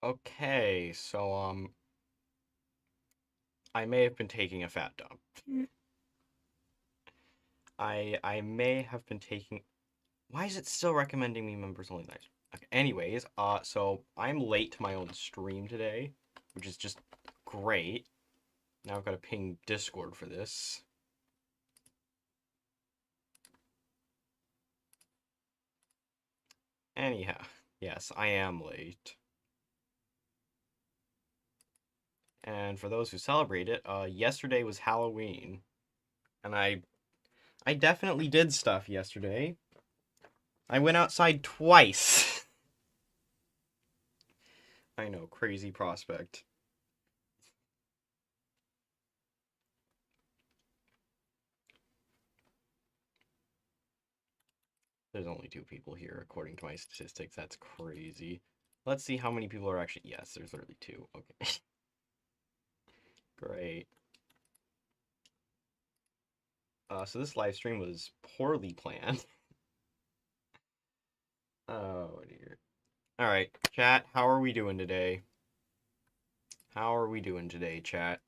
Okay, so I may have been taking a fat dump. I may have been taking. Why is it still recommending me members only nights? Okay, anyways, so I'm late to my own stream today, which is just great. Now I've got to ping Discord for this. Anyhow, yes, I am late. And for those who celebrate it, yesterday was Halloween, and I definitely did stuff yesterday. I went outside twice. I know, crazy prospect. There's only 2 people here, according to my statistics. That's crazy. Let's see how many people are actually. Yes, there's literally 2. Okay. Great. So this live stream was poorly planned. Oh dear. Alright, chat, how are we doing today? How are we doing today, chat?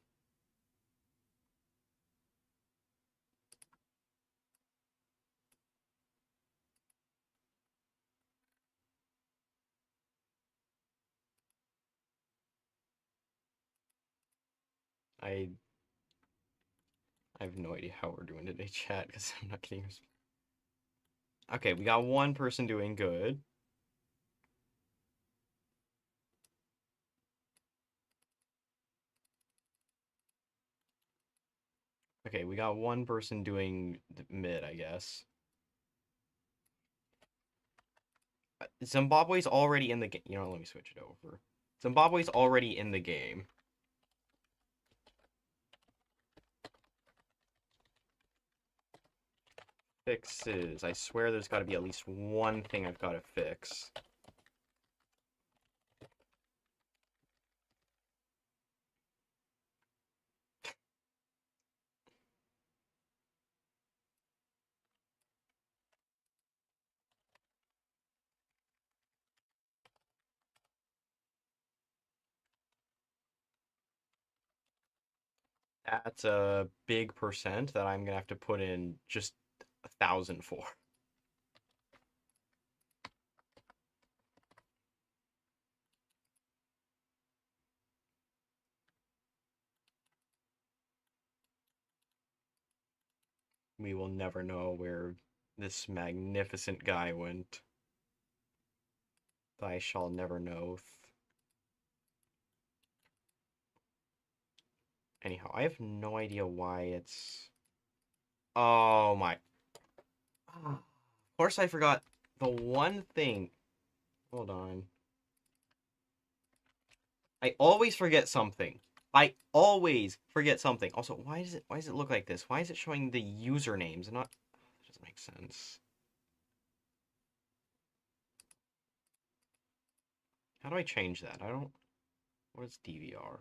I I have no idea how we're doing today, chat, because I'm not getting. Okay, we got one person doing good. Okay, we got one person doing mid, I guess. Zimbabwe's already in the game. You know, let me switch it over. Zimbabwe's already in the game. Fixes. I swear there's got to be at least one thing I've got to fix. That's a big percent that I'm gonna have to put in just 1,000 for. We will never know where this magnificent guy went. I shall never know. Anyhow, I have no idea why it's. Oh my. Of course, I forgot the one thing. Hold on. I always forget something. I always forget something. Also, why does it look like this? Why is it showing the usernames and not? That doesn't make sense. How do I change that? I don't. What is DVR?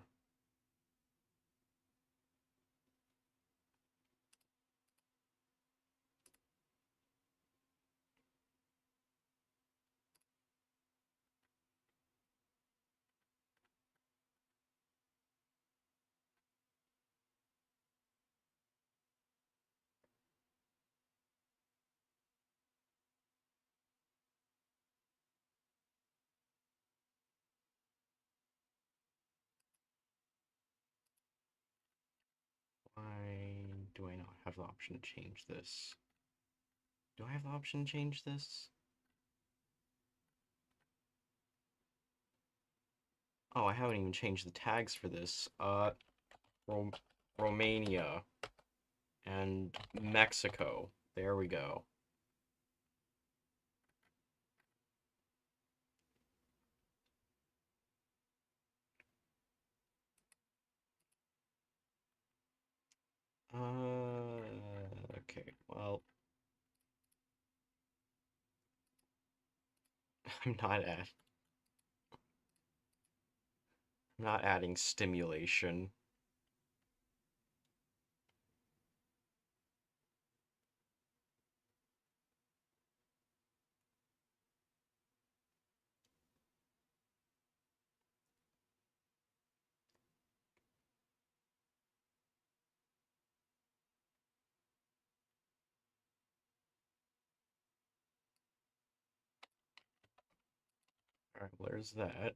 Why do I not have the option to change this? Do I have the option to change this? Oh, I haven't even changed the tags for this. Rom Romania and Mexico. There we go. Okay, well, I'm not add I'm not adding stimulation. Alright, where's that?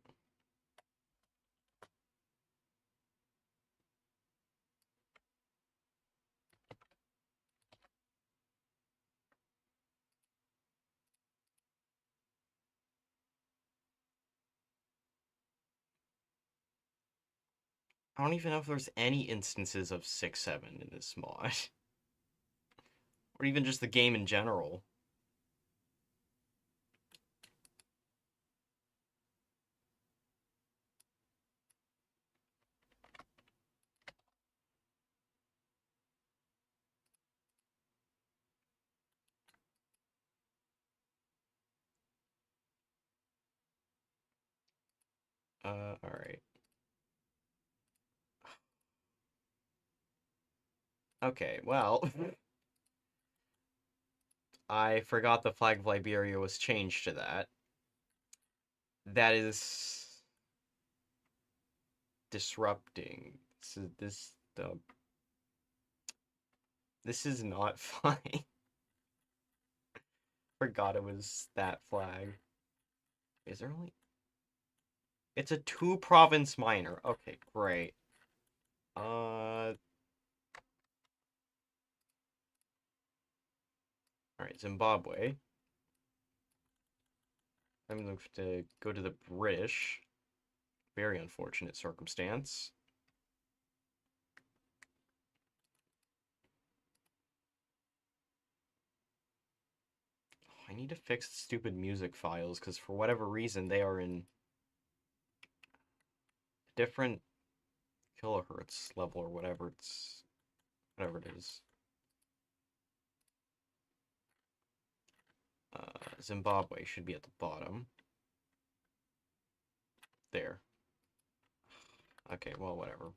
I don't even know if there's any instances of 6-7 in this mod. Or even just the game in general. Alright. Okay, well... I forgot the flag of Liberia was changed to that. That is... disrupting. This is not funny. Forgot it was that flag. Is there only... It's a 2-province minor. Okay, great. Alright, Zimbabwe. I'm going to go to the British. Very unfortunate circumstance. I need to fix the stupid music files, because for whatever reason, they are in different kilohertz level or whatever it is. Zimbabwe should be at the bottom. There. Okay, well, whatever.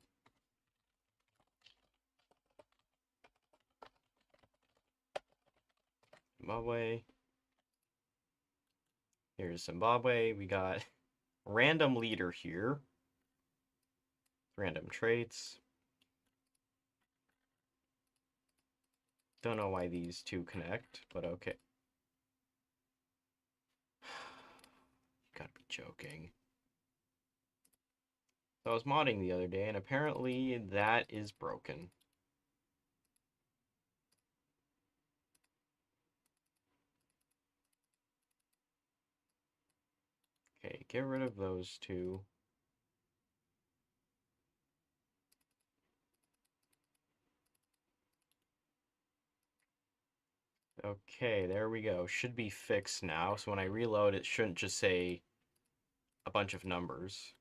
Zimbabwe. Here's Zimbabwe. We got random leader here. Random traits. Don't know why these two connect, but okay. Gotta be joking. So I was modding the other day, and apparently that is broken. Okay, get rid of those two. Okay, there we go. Should be fixed now, so when I reload, it shouldn't just say a bunch of numbers.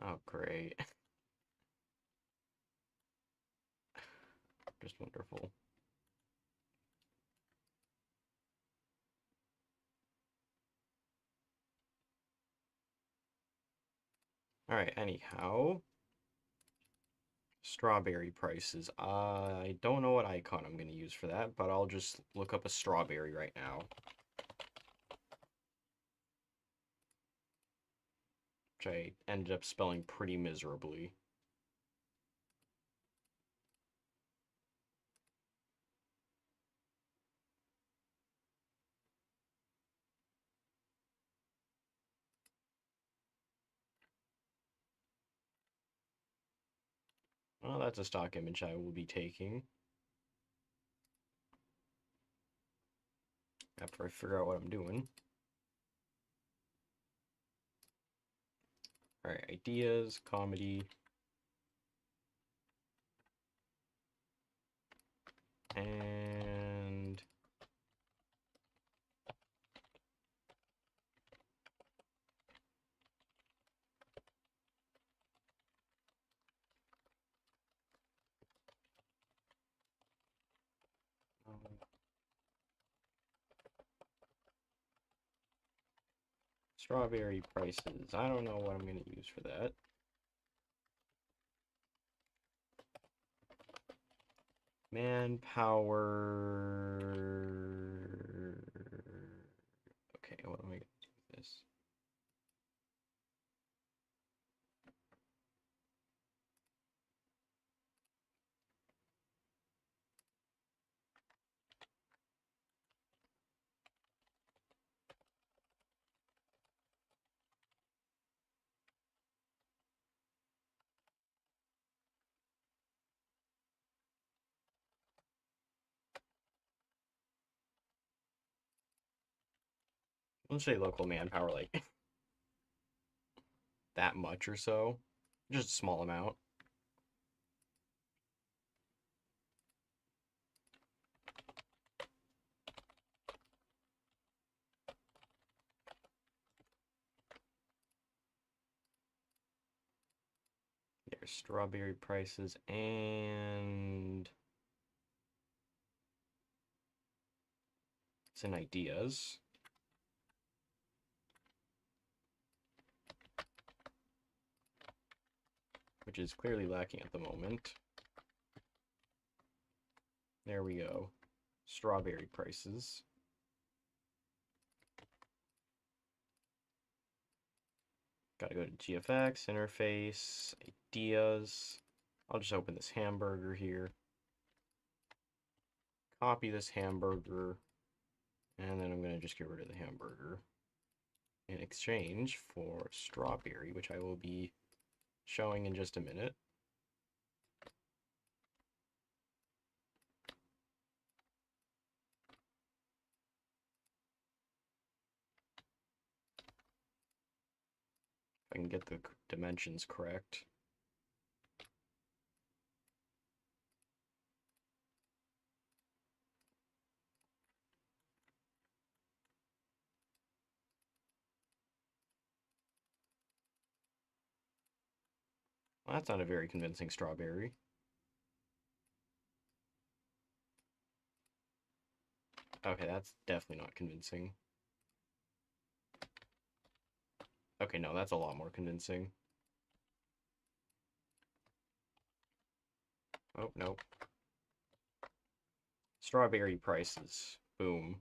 Oh, great. Just wonderful. Alright, anyhow. Strawberry prices. I don't know what icon I'm going to use for that, but I'll just look up a strawberry right now. Which I ended up spelling pretty miserably. Well, that's a stock image I will be taking. After I figure out what I'm doing. Alright, ideas, comedy. And... strawberry prices. I don't know what I'm going to use for that. Manpower. Okay, what am I going to do with this? Let's say local manpower, like that much or so. Just a small amount. There's strawberry prices and it's in ideas. Which is clearly lacking at the moment. There we go. Strawberry prices. Gotta go to GFX, interface, ideas. I'll just open this hamburger here. Copy this hamburger. And then I'm gonna just get rid of the hamburger in exchange for strawberry, which I will be showing in just a minute. If I can get the dimensions correct. Well, that's not a very convincing strawberry. Okay, that's definitely not convincing. Okay, no, that's a lot more convincing. Oh, nope. Strawberry prices. Boom.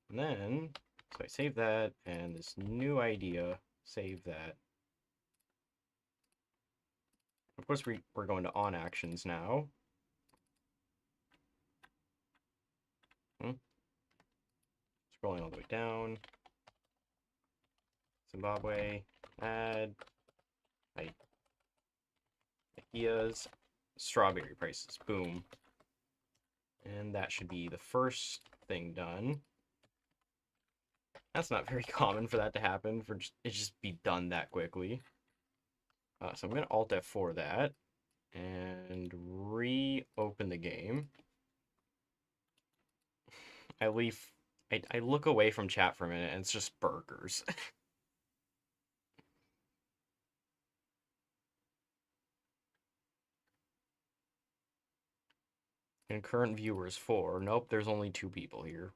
And then, so I save that, and this new idea, save that. Of course, we're going to on actions now. Scrolling all the way down. Zimbabwe, add, ideas, strawberry prices, boom. And that should be the first thing done. That's not very common for that to happen, for it just be done that quickly. So I'm going to Alt F4 that, and reopen the game. I look away from chat for a minute, and it's just burgers. And current viewers 4. Nope, there's only 2 people here.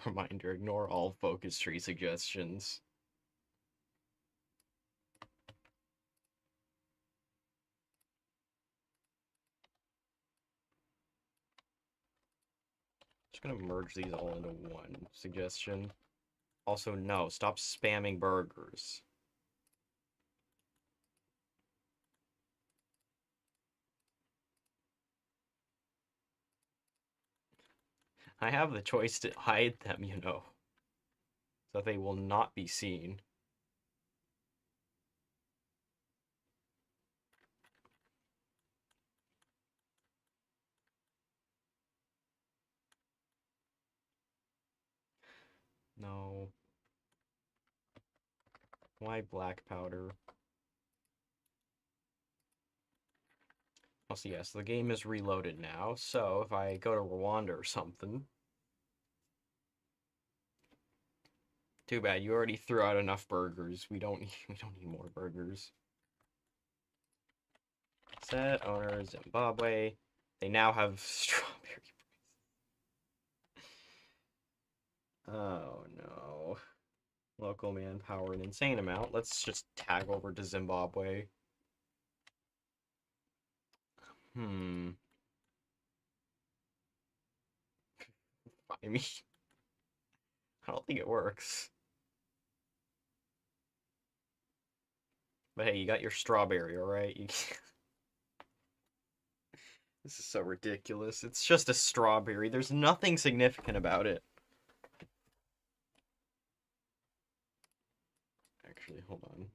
Reminder, ignore all focus tree suggestions. Just gonna merge these all into one suggestion. Also, no, stop spamming burgers. I have the choice to hide them, you know, so that they will not be seen. No. Why black powder? Also, yes, the game is reloaded now, so if I go to Rwanda or something... Too bad, you already threw out enough burgers. We don't need more burgers. Set owner Zimbabwe. They now have strawberry. Oh no. Local manpower an insane amount. Let's just tag over to Zimbabwe. I mean, I don't think it works. But hey, you got your strawberry, alright? This is so ridiculous. It's just a strawberry. There's nothing significant about it. Actually, hold on.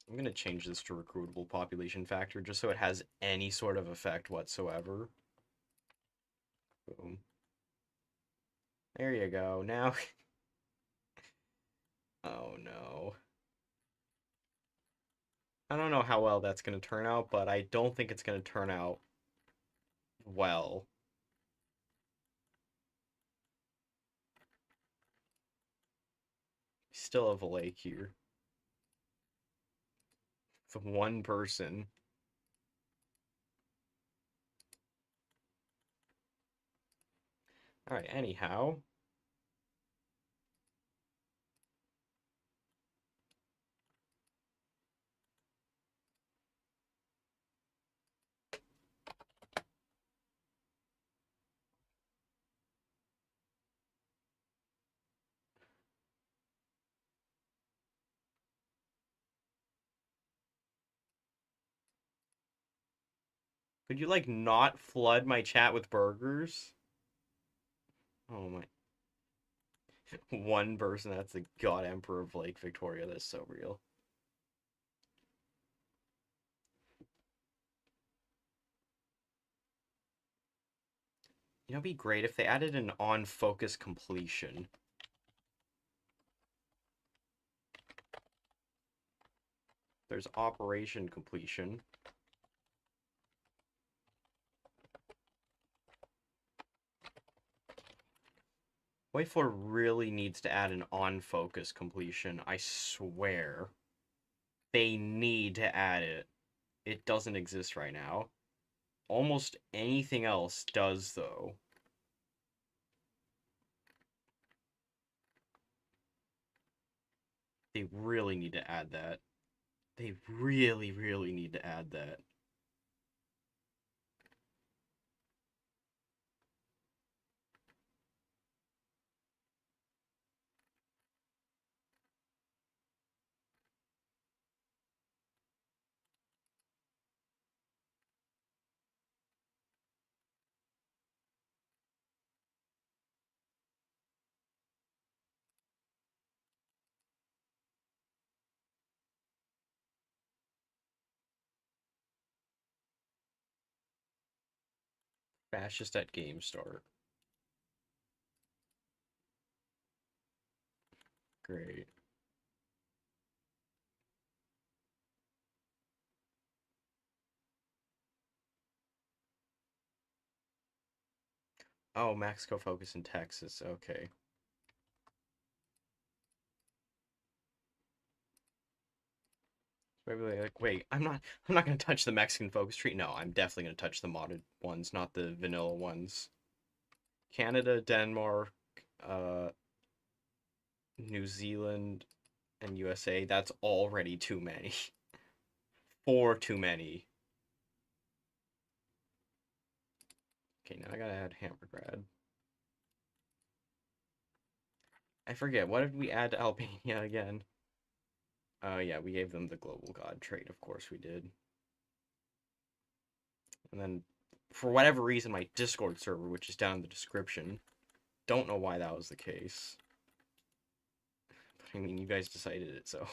I'm gonna change this to recruitable population factor just so it has any sort of effect whatsoever. Boom. There you go. Now, oh no. I don't know how well that's gonna turn out, but I don't think it's gonna turn out well. Still have a lake here. It's one person. Alright, anyhow. Could you, like, not flood my chat with burgers? Oh my. One person, that's the God Emperor of Lake Victoria. That's so real. You know, it'd be great if they added an on-focus completion. There's operation completion. Wayfor really needs to add an on-focus completion, I swear. They need to add it. It doesn't exist right now. Almost anything else does, though. They really need to add that. They really, really need to add that. Fascist at game start. Great. Oh, Mexico focus in Texas. Okay. Maybe like, wait, I'm not gonna touch the Mexican focus tree. No, I'm definitely gonna touch the modded ones, not the vanilla ones. Canada, Denmark, uh, New Zealand, and USA. That's already too many. Four too many. Okay, now I gotta add Hammergrad. I forget, what did we add to Albania again? Oh yeah, we gave them the global god trait, of course we did. And then, for whatever reason, my Discord server, which is down in the description, don't know why that was the case. But I mean, you guys decided it, so.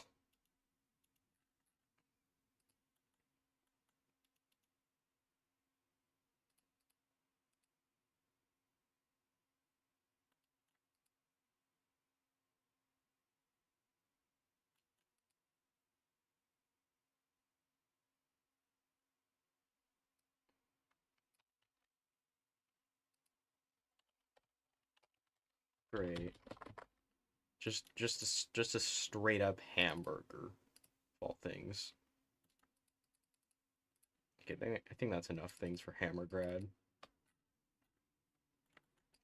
Great. Just a straight up hamburger, of all things. Okay, I think that's enough things for Hammergrad.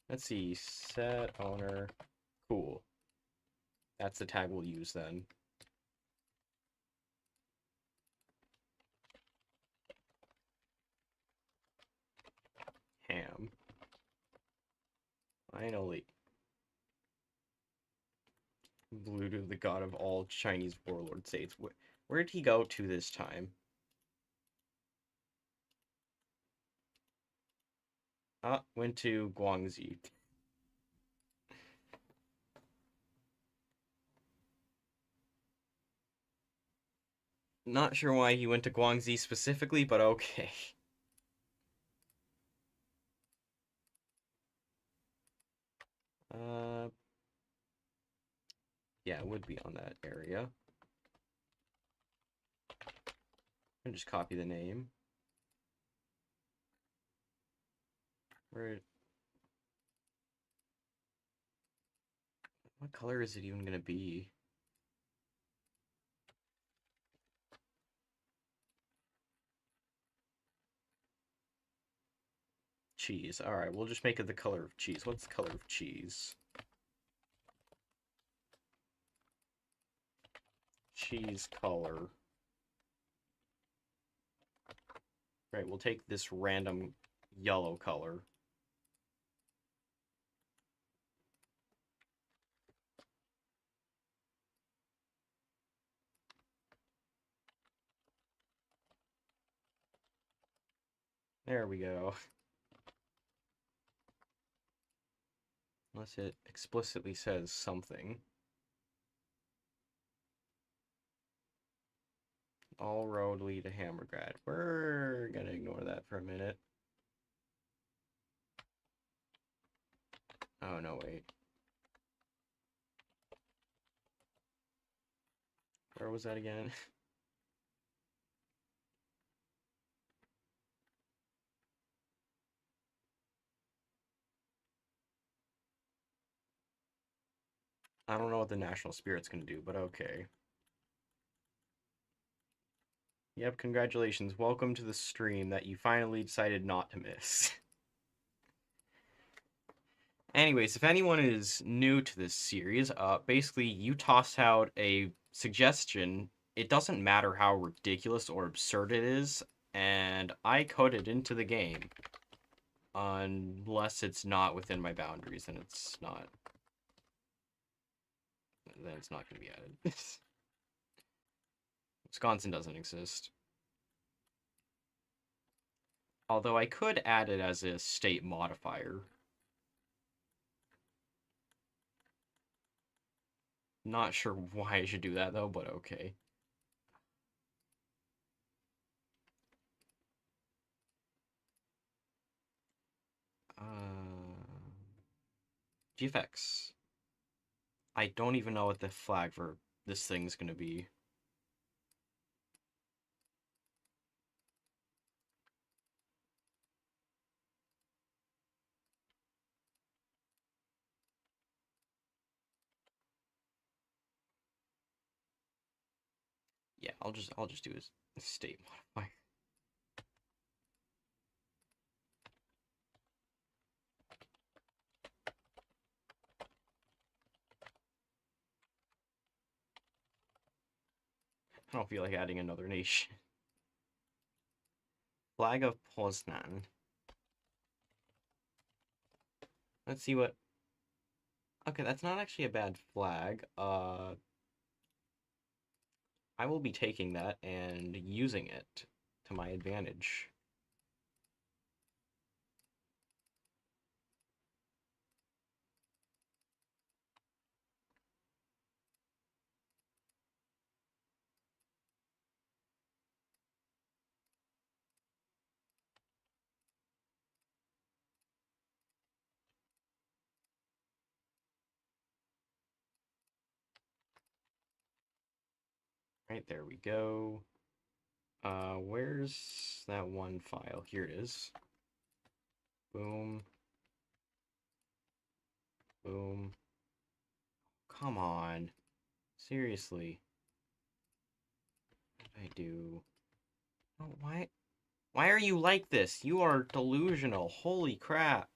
Let's see, set owner. Cool. That's the tag we'll use then. Ham. Finally. Bluetooth, the god of all Chinese warlord states. Where did he go to this time? Went to Guangxi. Not sure why he went to Guangxi specifically, but okay. Uh, yeah, it would be on that area. And just copy the name. Where? What color is it even gonna be? Cheese. Alright, we'll just make it the color of cheese. What's the color of cheese? Cheese color. Right, we'll take this random yellow color. There we go. Unless it explicitly says something. All road lead to Hammergrad. We're gonna ignore that for a minute. Oh, no, wait. Where was that again? I don't know what the national spirit's gonna do, but okay. Yep, congratulations. Welcome to the stream that you finally decided not to miss. Anyways, if anyone is new to this series, basically you toss out a suggestion. It doesn't matter how ridiculous or absurd it is, and I code it into the game. Unless it's not within my boundaries, then it's not. Then it's not going to be added. Wisconsin doesn't exist. Although I could add it as a state modifier. Not sure why I should do that though, but okay. GFX. I don't even know what the flag for this thing's gonna be. Yeah, I'll just do a state modifier. I don't feel like adding another nation. Flag of Poznan. Let's see what... Okay, that's not actually a bad flag. I will be taking that and using it to my advantage. Right, there we go. Where's that one file? Here it is. Boom. Boom. Come on. Seriously. What did I do? Oh, why? Why are you like this? You are delusional. Holy crap.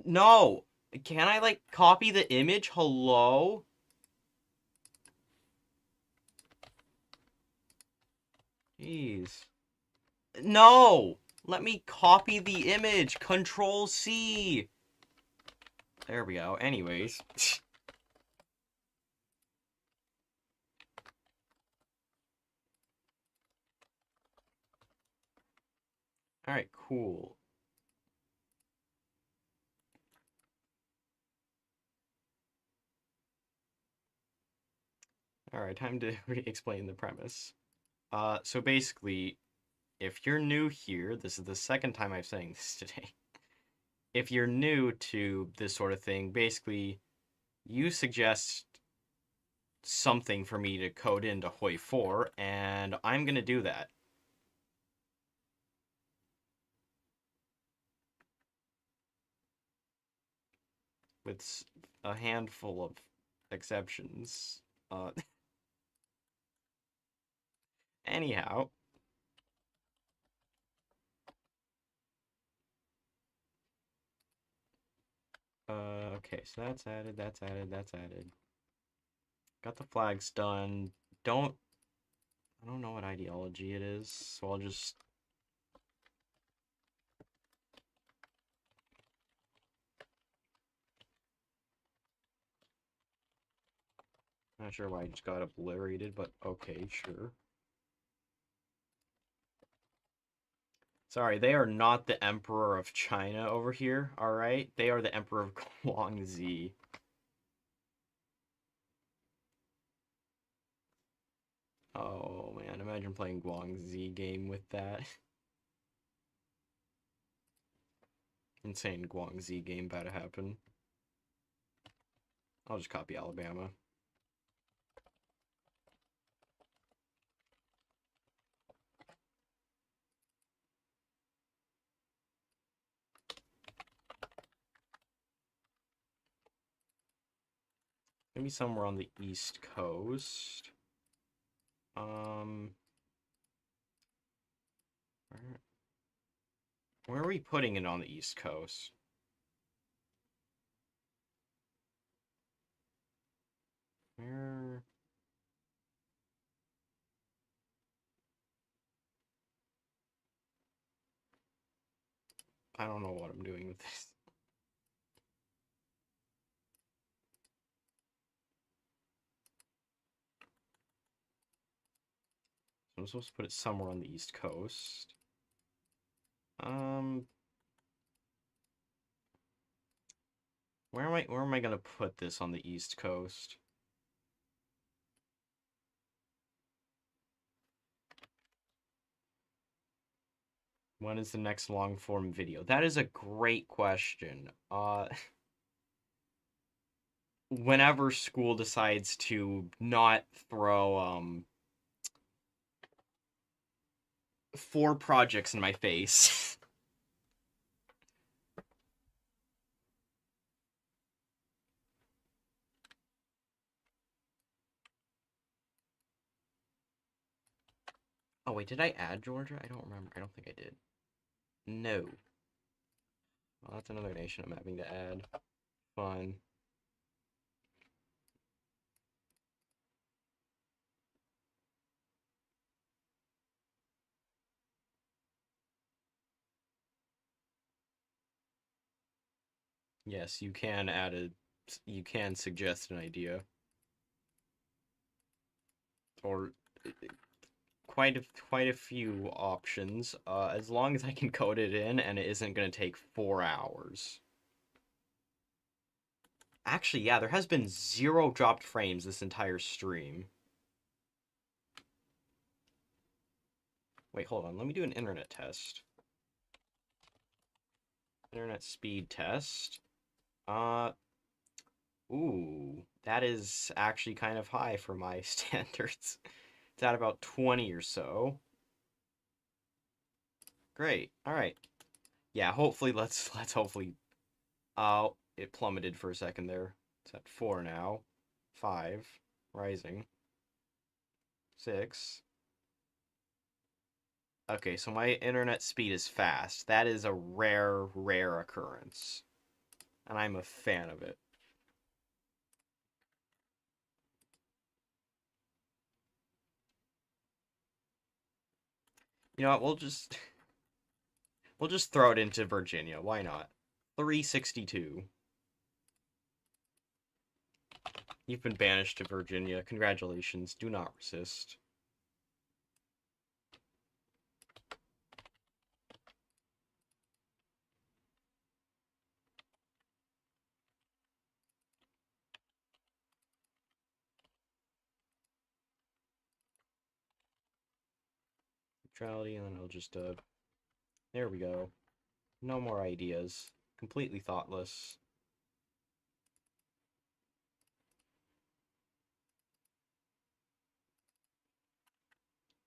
No! Can I, like, copy the image? Hello? Jeez. No! Let me copy the image. Control C. There we go. Anyways. Alright, cool. Alright, time to explain the premise. So basically, if you're new here, this is the second time I'm saying this today. If you're new to this sort of thing, basically, you suggest something for me to code into Hoi 4, and I'm gonna do that. With a handful of exceptions. Anyhow. Okay, so that's added, that's added, that's added. Got the flags done. I don't know what ideology it is, so I'll just... Not sure why I just got obliterated, but okay, sure. Sorry, they are not the Emperor of China over here, alright? They are the Emperor of Guangxi. Oh man, imagine playing Guangxi game with that. Insane Guangxi game about to happen. I'll just copy Alabama. Maybe somewhere on the East Coast. Where are we putting it on the East Coast? Where? I don't know what I'm doing with this. I'm supposed to put it somewhere on the East Coast. Where am I gonna put this on the East Coast? When is the next long form video? That is a great question. Whenever school decides to not throw 4 projects in my face. Oh wait, did I add Georgia? I don't remember. I don't think I did. No. Well, that's another nation I'm having to add. Fine. Yes, you can add a... You can suggest an idea. Or quite a few options, as long as I can code it in and it isn't going to take 4 hours. Actually, yeah, there has been 0 dropped frames this entire stream. Wait, hold on. Let me do an internet test. Internet speed test. Ooh, that is actually kind of high for my standards. It's at about 20 or so. Great. All right. Yeah, hopefully let's hopefully it plummeted for a second there. It's at 4 now. 5 rising. 6. Okay, so my internet speed is fast. That is a rare occurrence. And I'm a fan of it. You know what, we'll just throw it into Virginia. Why not? 362. You've been banished to Virginia. Congratulations. Do not resist. neutrality, and then I'll just, there we go. No more ideas. Completely thoughtless.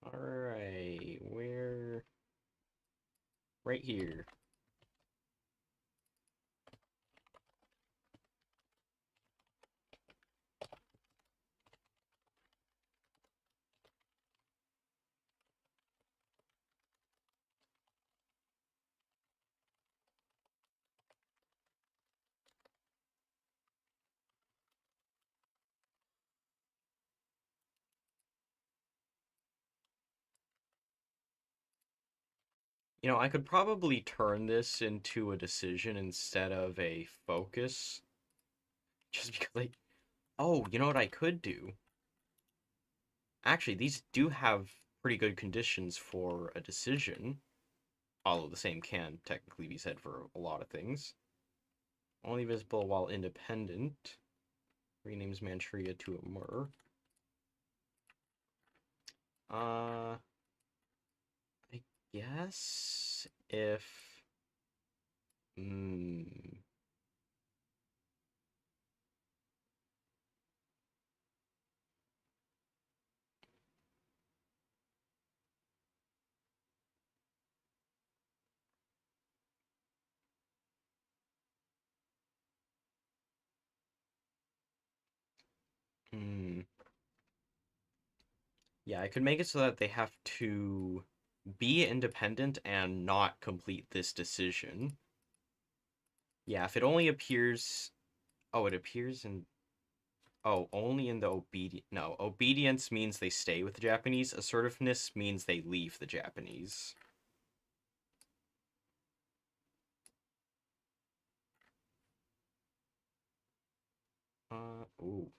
Alright, we're right here. You know, I could probably turn this into a decision instead of a focus. Just because, like, oh, you know what I could do? Actually, these do have pretty good conditions for a decision. Although the same can technically be said for a lot of things. Only visible while independent. Renames Manchuria to Amur. I guess if... Hmm... Hmm... Yeah, I could make it so that they have to be independent and not complete this decision. Yeah, if it only appears... Oh, it appears in... Oh, only in the obedient... No, obedience means they stay with the Japanese. Assertiveness means they leave the Japanese. Ooh.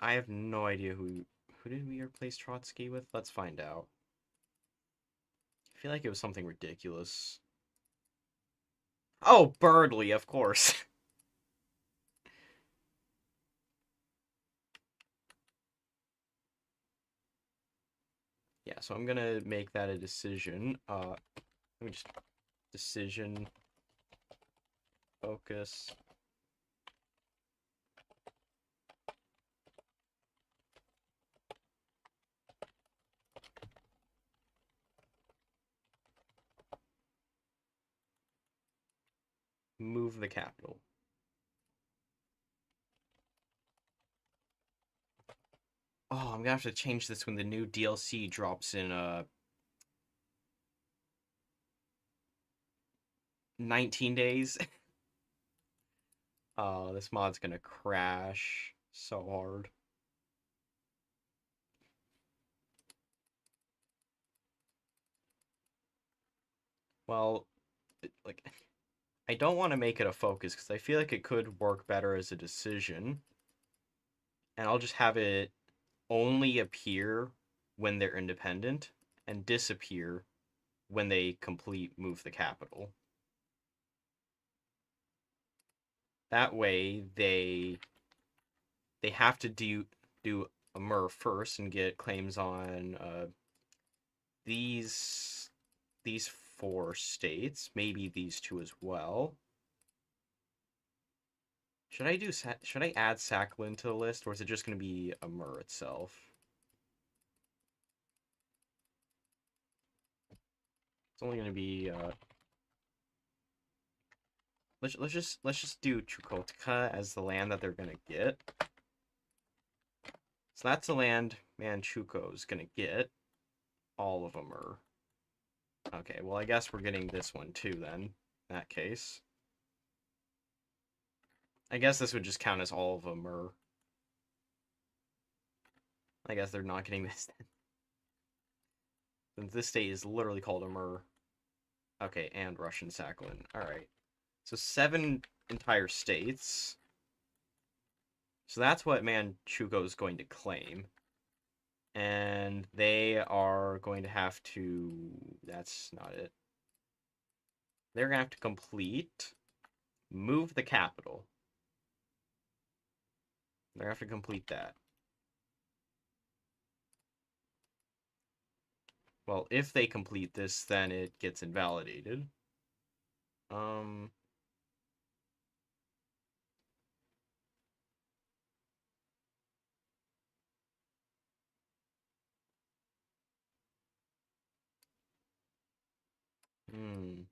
I have no idea who did we replace Trotsky with? Let's find out. I feel like it was something ridiculous. Oh, Birdley, of course. Yeah, so I'm gonna make that a decision. Let me just decision focus. Move the capital. Oh, I'm gonna have to change this when the new DLC drops in 19 days. Oh, this mod's gonna crash so hard. Well, like, I don't want to make it a focus because I feel like it could work better as a decision. And I'll just have it only appear when they're independent and disappear when they complete move the capital. That way they have to do a MER first and get claims on these these four states, maybe these two as well. Should I add Sakhalin to the list, or is it just going to be a MER itself? It's only going to be let's just do Chukotka as the land that they're going to get. So that's the land Manchukuo is going to get. All of them are. Okay, well, I guess we're getting this one too, then. In that case. I guess this would just count as all of them are. I guess they're not getting this then. Since this state is literally called a Mur. Okay, and Russian Sakhalin. Alright. So 7 entire states. So that's what Manchukuo is going to claim. And they are going to have to... That's not it. They're going to have to complete... Move the capital. They have to complete that. Well, if they complete this, then it gets invalidated. Um... Hmm.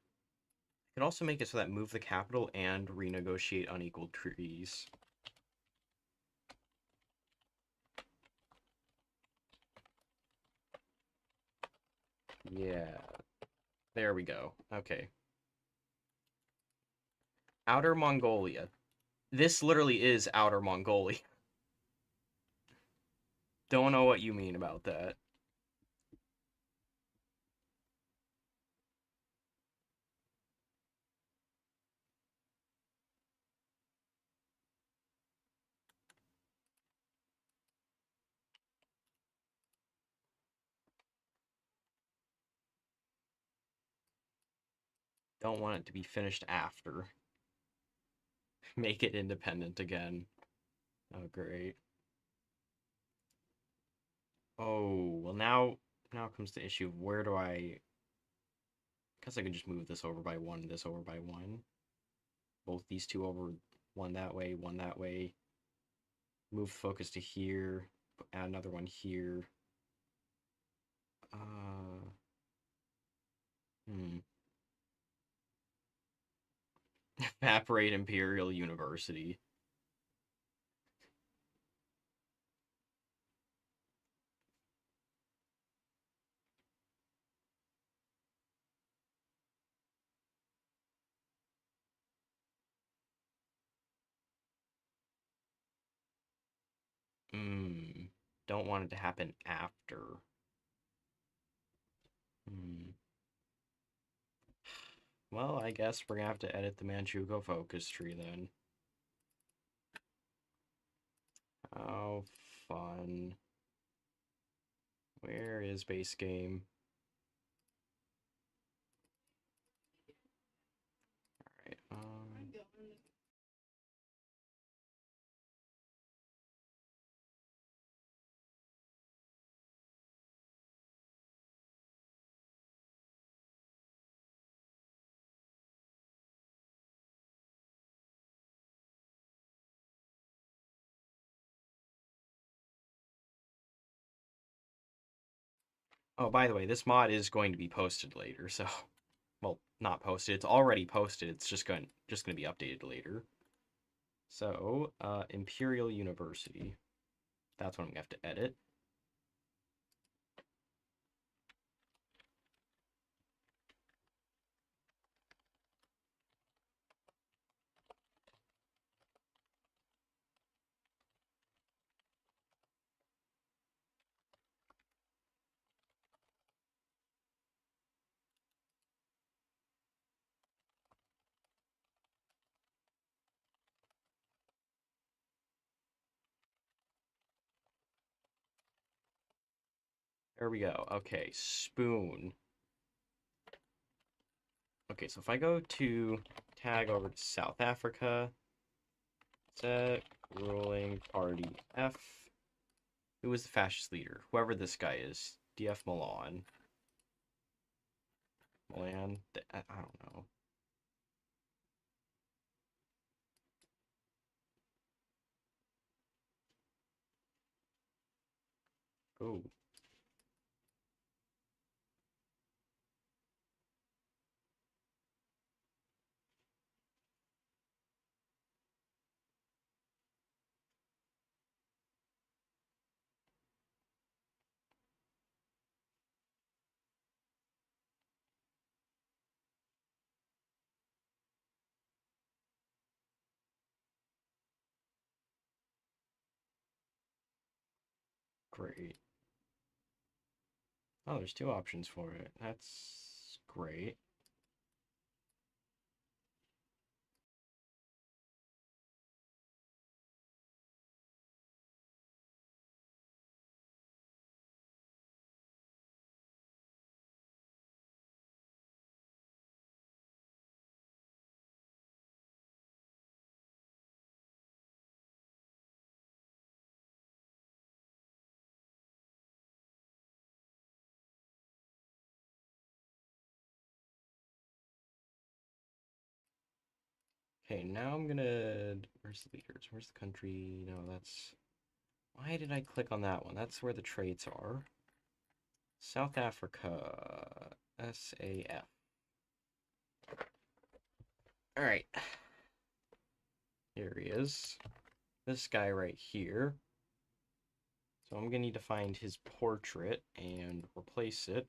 Could also make it so that move the capital and renegotiate unequal treaties. Yeah. There we go. Okay. Outer Mongolia. This literally is Outer Mongolia. Don't know what you mean about that. Don't want it to be finished after. Make it independent again. Oh, great. Oh, well now comes the issue of where do I... guess I could just move this over by one, this over by one. Both these two over, one that way. Move focus to here, add another one here. Hmm. Evaporate Imperial University. Hmm. Don't want it to happen after. Hmm. Well, I guess we're gonna have to edit the Manchukuo focus tree then. Oh, fun. Where is base game? Alright, oh, by the way, this mod is going to be posted later, so... well, not posted. It's already posted. It's just going to be updated later. So, Imperial University. That's what I'm going to have to edit. There we go. Okay, spoon. Okay, so if I go to tag over to South Africa, set ruling party F. Who is the fascist leader? Whoever this guy is. DF Milan. Milan? I don't know. Oh. Great. Oh, there's two options for it. That's great. Okay, now I'm gonna. Where's the leaders? Where's the country? No, that's. Why did I click on that one? That's where the traits are. South Africa. SAF. Alright. Here he is. This guy right here. So I'm gonna need to find his portrait and replace it.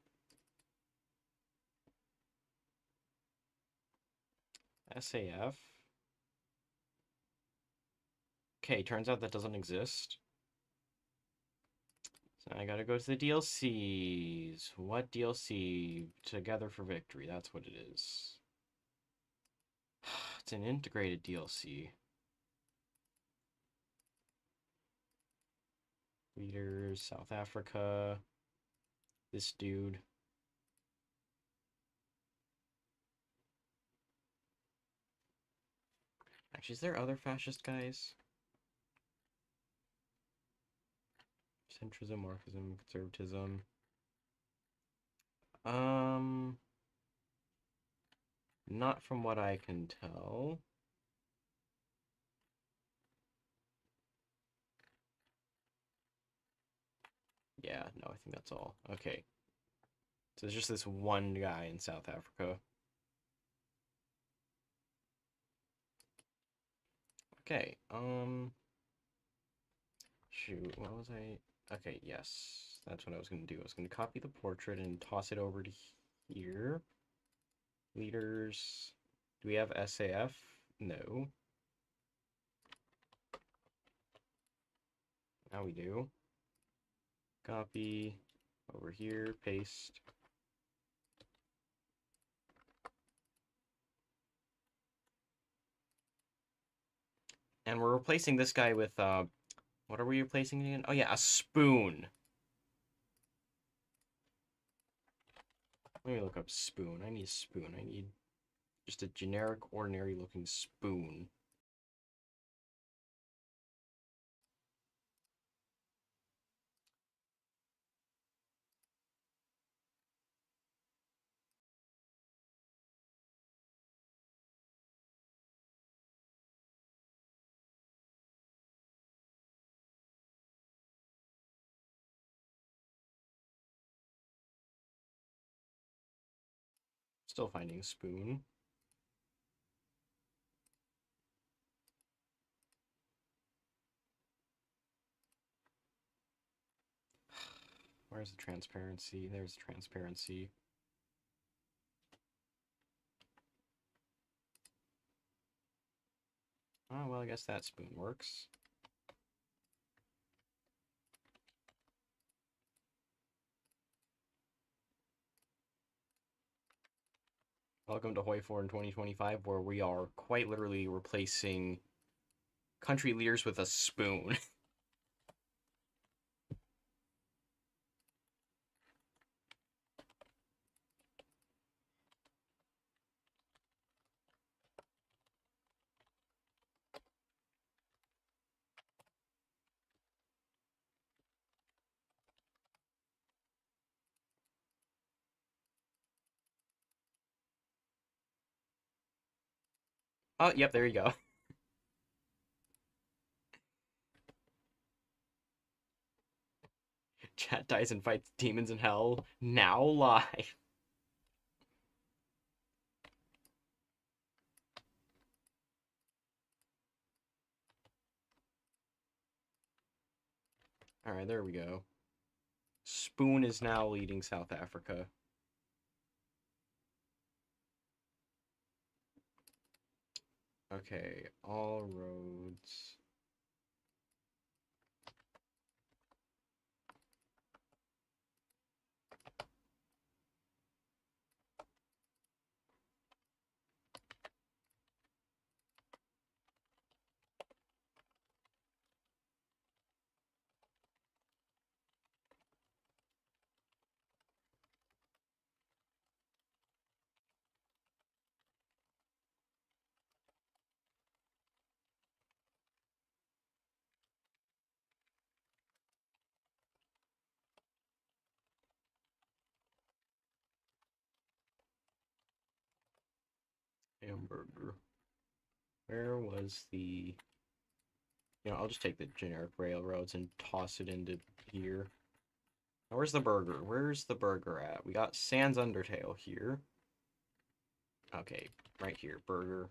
SAF. Okay, turns out that doesn't exist. So I gotta go to the DLCs. What DLC? Together for Victory. That's what it is. It's an integrated DLC. Leaders, South Africa. This dude. Actually, is there other fascist guys? Centrism, Marxism, conservatism. Not from what I can tell. Yeah, no, I think that's all. Okay. So there's just this one guy in South Africa. Okay, shoot, what was I? Okay, yes, that's what I was gonna do. I was gonna copy the portrait and toss it over to here. Leaders. Do we have SAF? No. Now we do. Copy over here, paste. And we're replacing this guy with, what are we replacing again? Oh yeah, a spoon. Let me look up spoon. I need a spoon. I need just a generic, ordinary looking spoon. Still finding spoon. Where's the transparency? There's transparency. Oh, well, I guess that spoon works. Welcome to Hoi4 in 2025, where we are quite literally replacing country leaders with a spoon. Oh, yep, there you go. Chat dies and fights demons in hell. Now live. Alright, there we go. Spoon is now leading South Africa. Okay, all roads. Hamburger. Where was the... You know, I'll just take the generic railroads and toss it into here. Now, where's the burger? Where's the burger at? We got Sans Undertale here. Okay, right here, burger.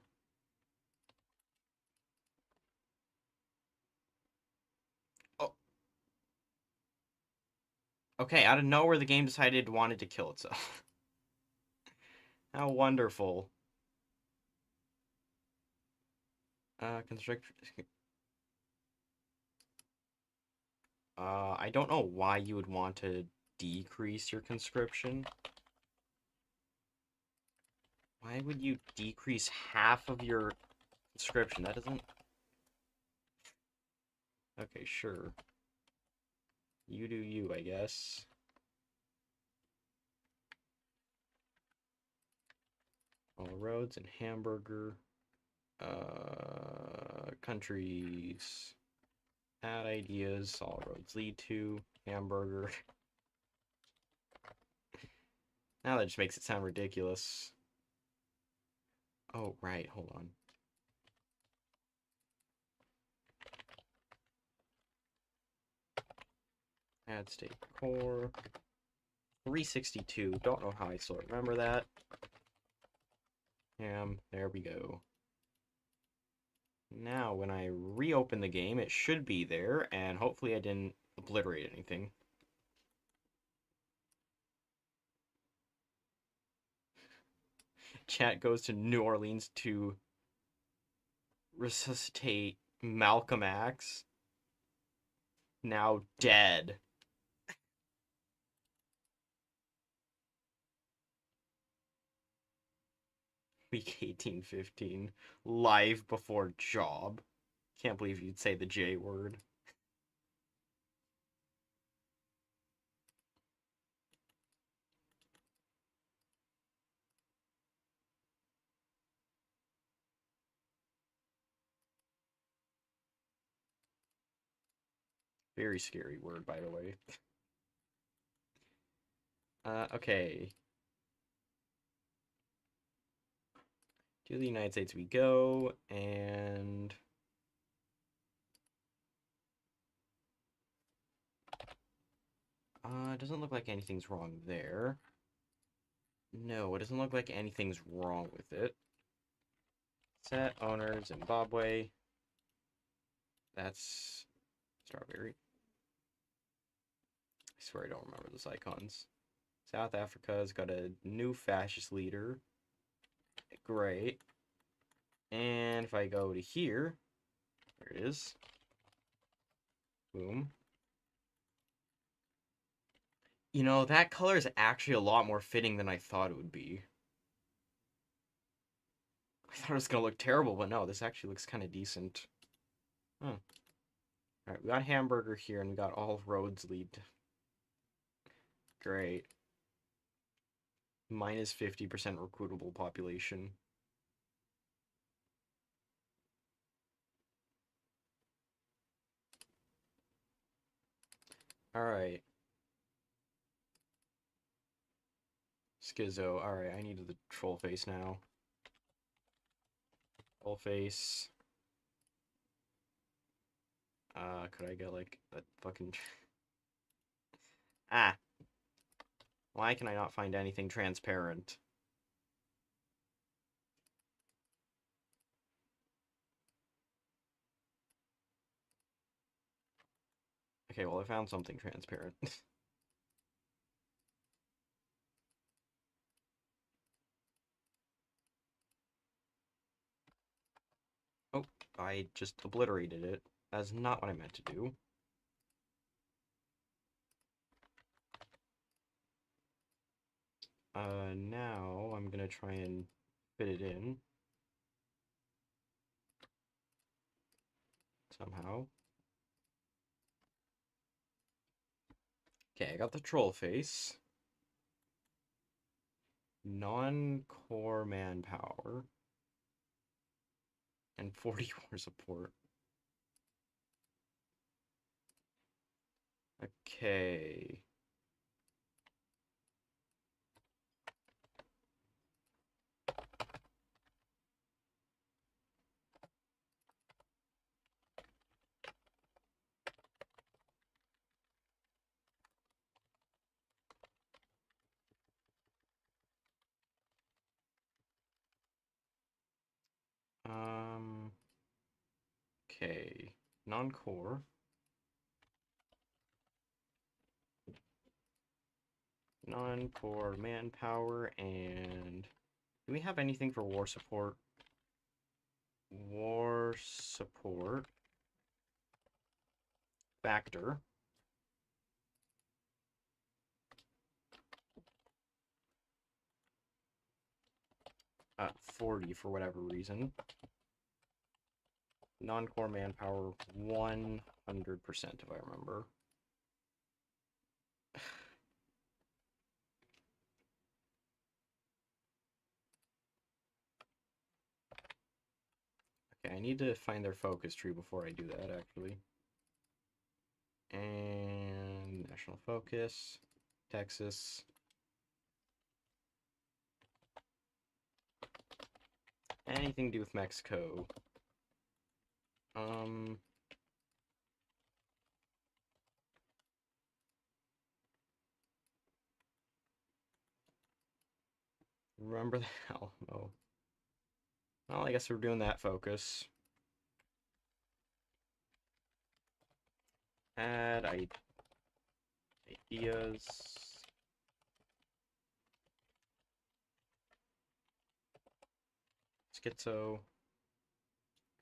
Oh. Okay, out of nowhere, the game decided it wanted to kill itself. How wonderful. Constrict... I don't know why you would want to decrease your conscription. Why would you decrease half of your conscription? That doesn't... Okay, sure. You do you, I guess. All roads and hamburger. Countries. Add ideas. All roads lead to hamburger. Now that just makes it sound ridiculous. Oh, right. Hold on. Add state core. 362. Don't know how I still remember that. There we go. Now, when I reopen the game, it should be there, and hopefully I didn't obliterate anything. Chat goes to New Orleans to resuscitate Malcolm X. Now dead. Week 1815. Live before job. Can't believe you'd say the J word. Very scary word, by the way. Okay. To the United States we go, and... it doesn't look like anything's wrong there. No, it doesn't look like anything's wrong with it. Set owner Zimbabwe. That's strawberry. I swear I don't remember those icons. South Africa's got a new fascist leader. Great. And if I go to here, there it is. Boom. You know, that color is actually a lot more fitting than I thought it would be. I thought it was going to look terrible, but no, this actually looks kind of decent. Huh. Alright, we got hamburger here, and we got all roads lead. Great. Minus 50% recruitable population. Alright. Schizo. Alright, I need the troll face now. Troll face. Could I get, like, a fucking... Ah! Why can I not find anything transparent? Okay, well, I found something transparent. Oh, I just obliterated it. That's not what I meant to do. Now I'm gonna try and fit it in. Somehow. Okay, I got the troll face. Non-core manpower. And 40 war support. Okay. non-core. Non-core manpower, and do we have anything for war support? War support factor. 40 for whatever reason. Non-core manpower 100% if I remember. Okay, I need to find their focus tree before I do that, actually. And national focus, Texas. Anything to do with Mexico. Remember the Alamo. Well, I guess we're doing that focus. Add ideas. Schizo.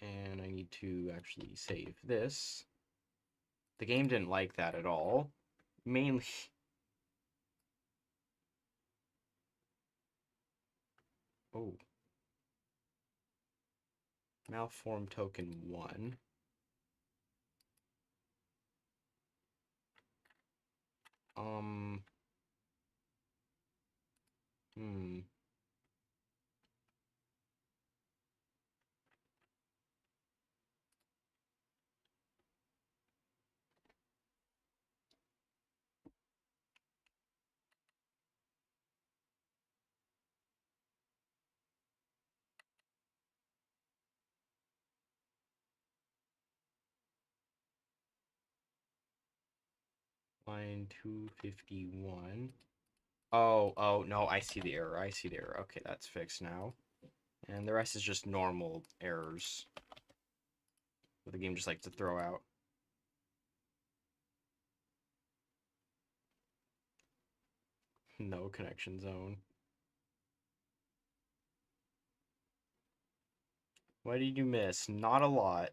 And I need to actually save this. The game didn't like that at all. Mainly... Oh. Malform token 1. Hmm. Line 251. Oh, no, I see the error. I see the error. Okay, that's fixed now. And the rest is just normal errors that the game just likes to throw out. No connection zone. What did you miss? Not a lot.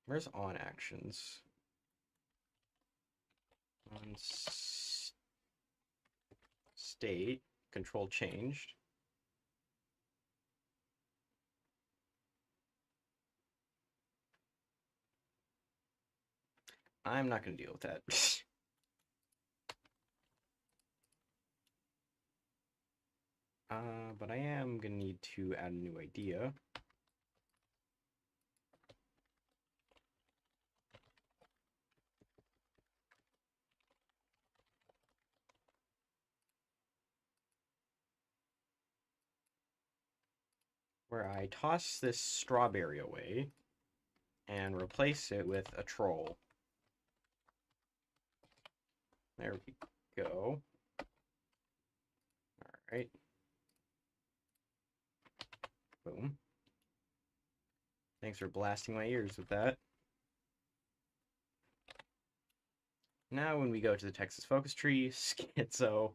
Where's on actions? On state, control changed. I'm not going to deal with that. But I am going to need to add a new idea. Where I toss this strawberry away and replace it with a troll. There we go. Alright. Boom. Thanks for blasting my ears with that. Now when we go to the Texas focus tree, schizo.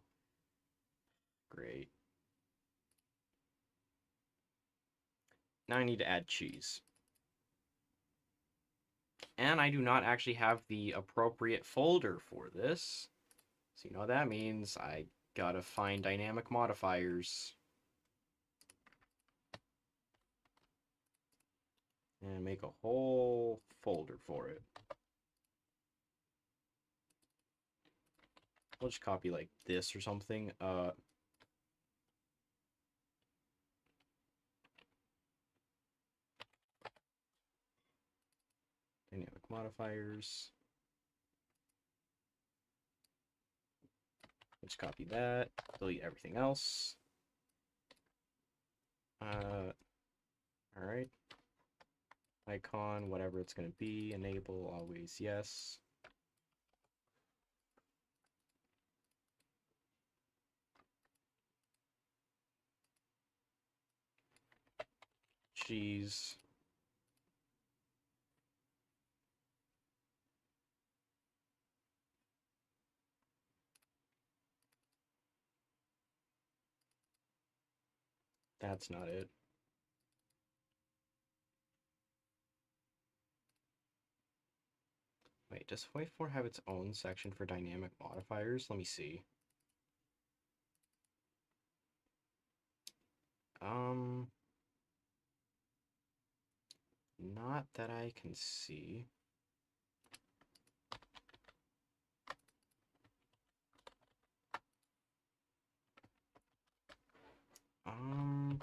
Great. Now I need to add cheese. And I do not actually have the appropriate folder for this. So you know what that means? I gotta find dynamic modifiers. And make a whole folder for it. We'll just copy like this or something. Dynamic modifiers. Let's copy that. Delete everything else. Alright. Icon, whatever it's going to be. Enable, always yes. Cheese. That's not it. Wait, does Whiteboard have its own section for dynamic modifiers? Let me see. Not that I can see. Um,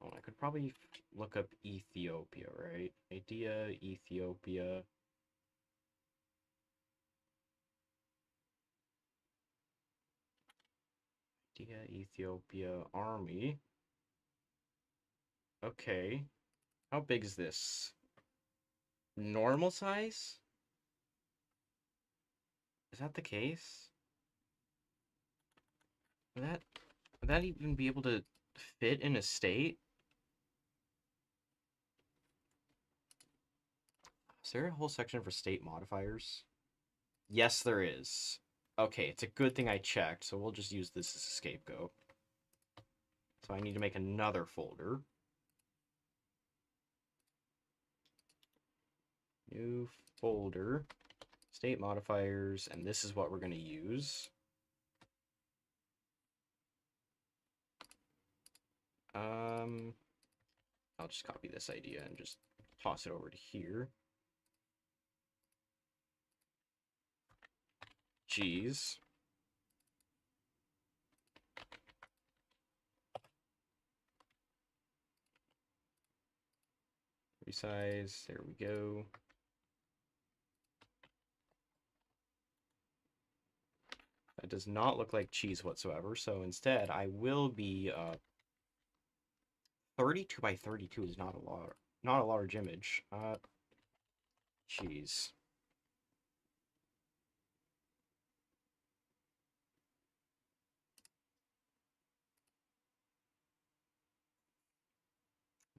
oh, I could probably look up Ethiopia, right? Idea, Ethiopia. Idea, Ethiopia, army. Okay. How big is this? Normal size? Is that the case? Would that even be able to fit in a state? Is there a whole section for state modifiers? Yes, there is. Okay, it's a good thing I checked, so we'll just use this as a scapegoat. So I need to make another folder. New folder. State modifiers, and this is what we're going to use. I'll just copy this idea and just toss it over to here. Geez. Resize, there we go. That does not look like cheese whatsoever, so instead I will be 32 by 32 is not a large image. Cheese.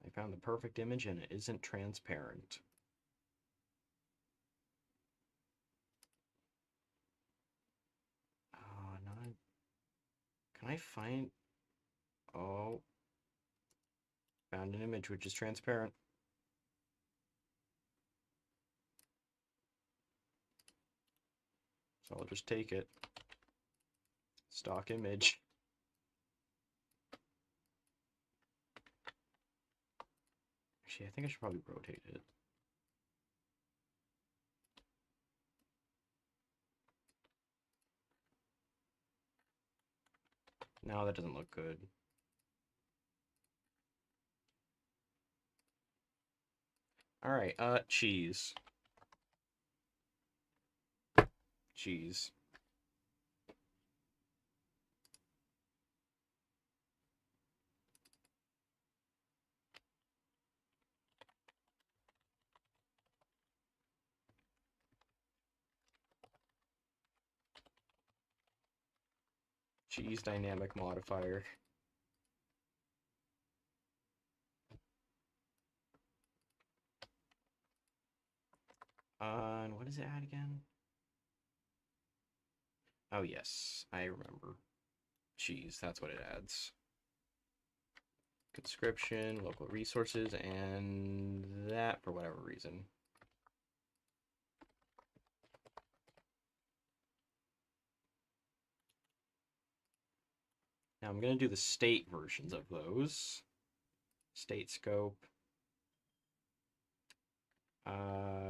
I found the perfect image and it isn't transparent. Not. Can I find? Oh, found an image which is transparent. So I'll just take it. Stock image. Actually, I think I should probably rotate it. No, that doesn't look good. Alright, cheese. Cheese. Cheese dynamic modifier. And what does it add again? Oh yes, I remember. Cheese, that's what it adds. Conscription, local resources, and that for whatever reason. Now I'm going to do the state versions of those. State scope.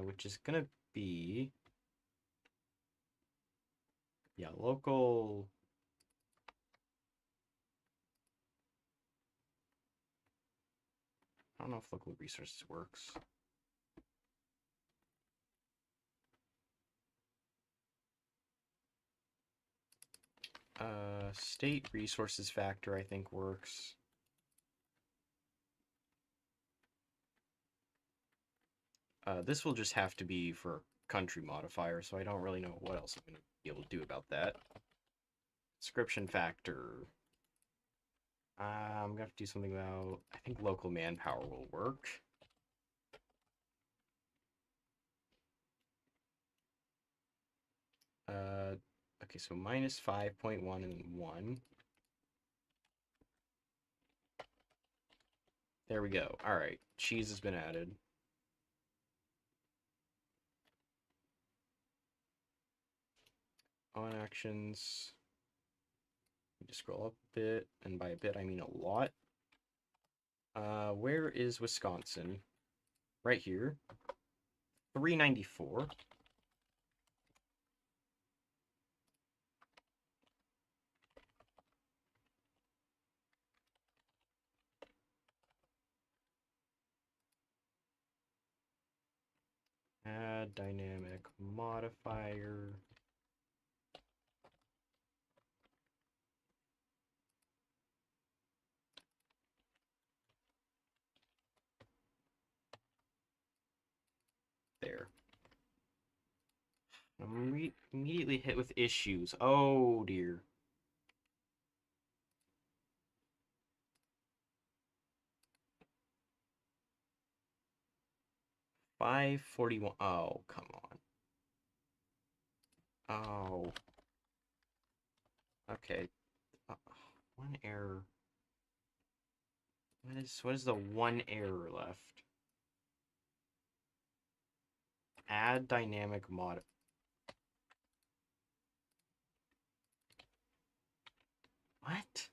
Which is going to be... Yeah, local... I don't know if local resources works. State resources factor, I think, works. This will just have to be for country modifier, so I don't really know what else I'm going to be able to do about that. Description factor. I'm going to have to do something about, I think local manpower will work. Okay, so minus 5.1 and 1. There we go. All right, cheese has been added. On actions. Just scroll up a bit, and by a bit I mean a lot. Where is Wisconsin? Right here. 394. Add dynamic modifier. There. I'm immediately hit with issues. Oh dear. $5.41. Oh, come on. Oh. Okay. One error. What is the one error left? Add dynamic mod. What?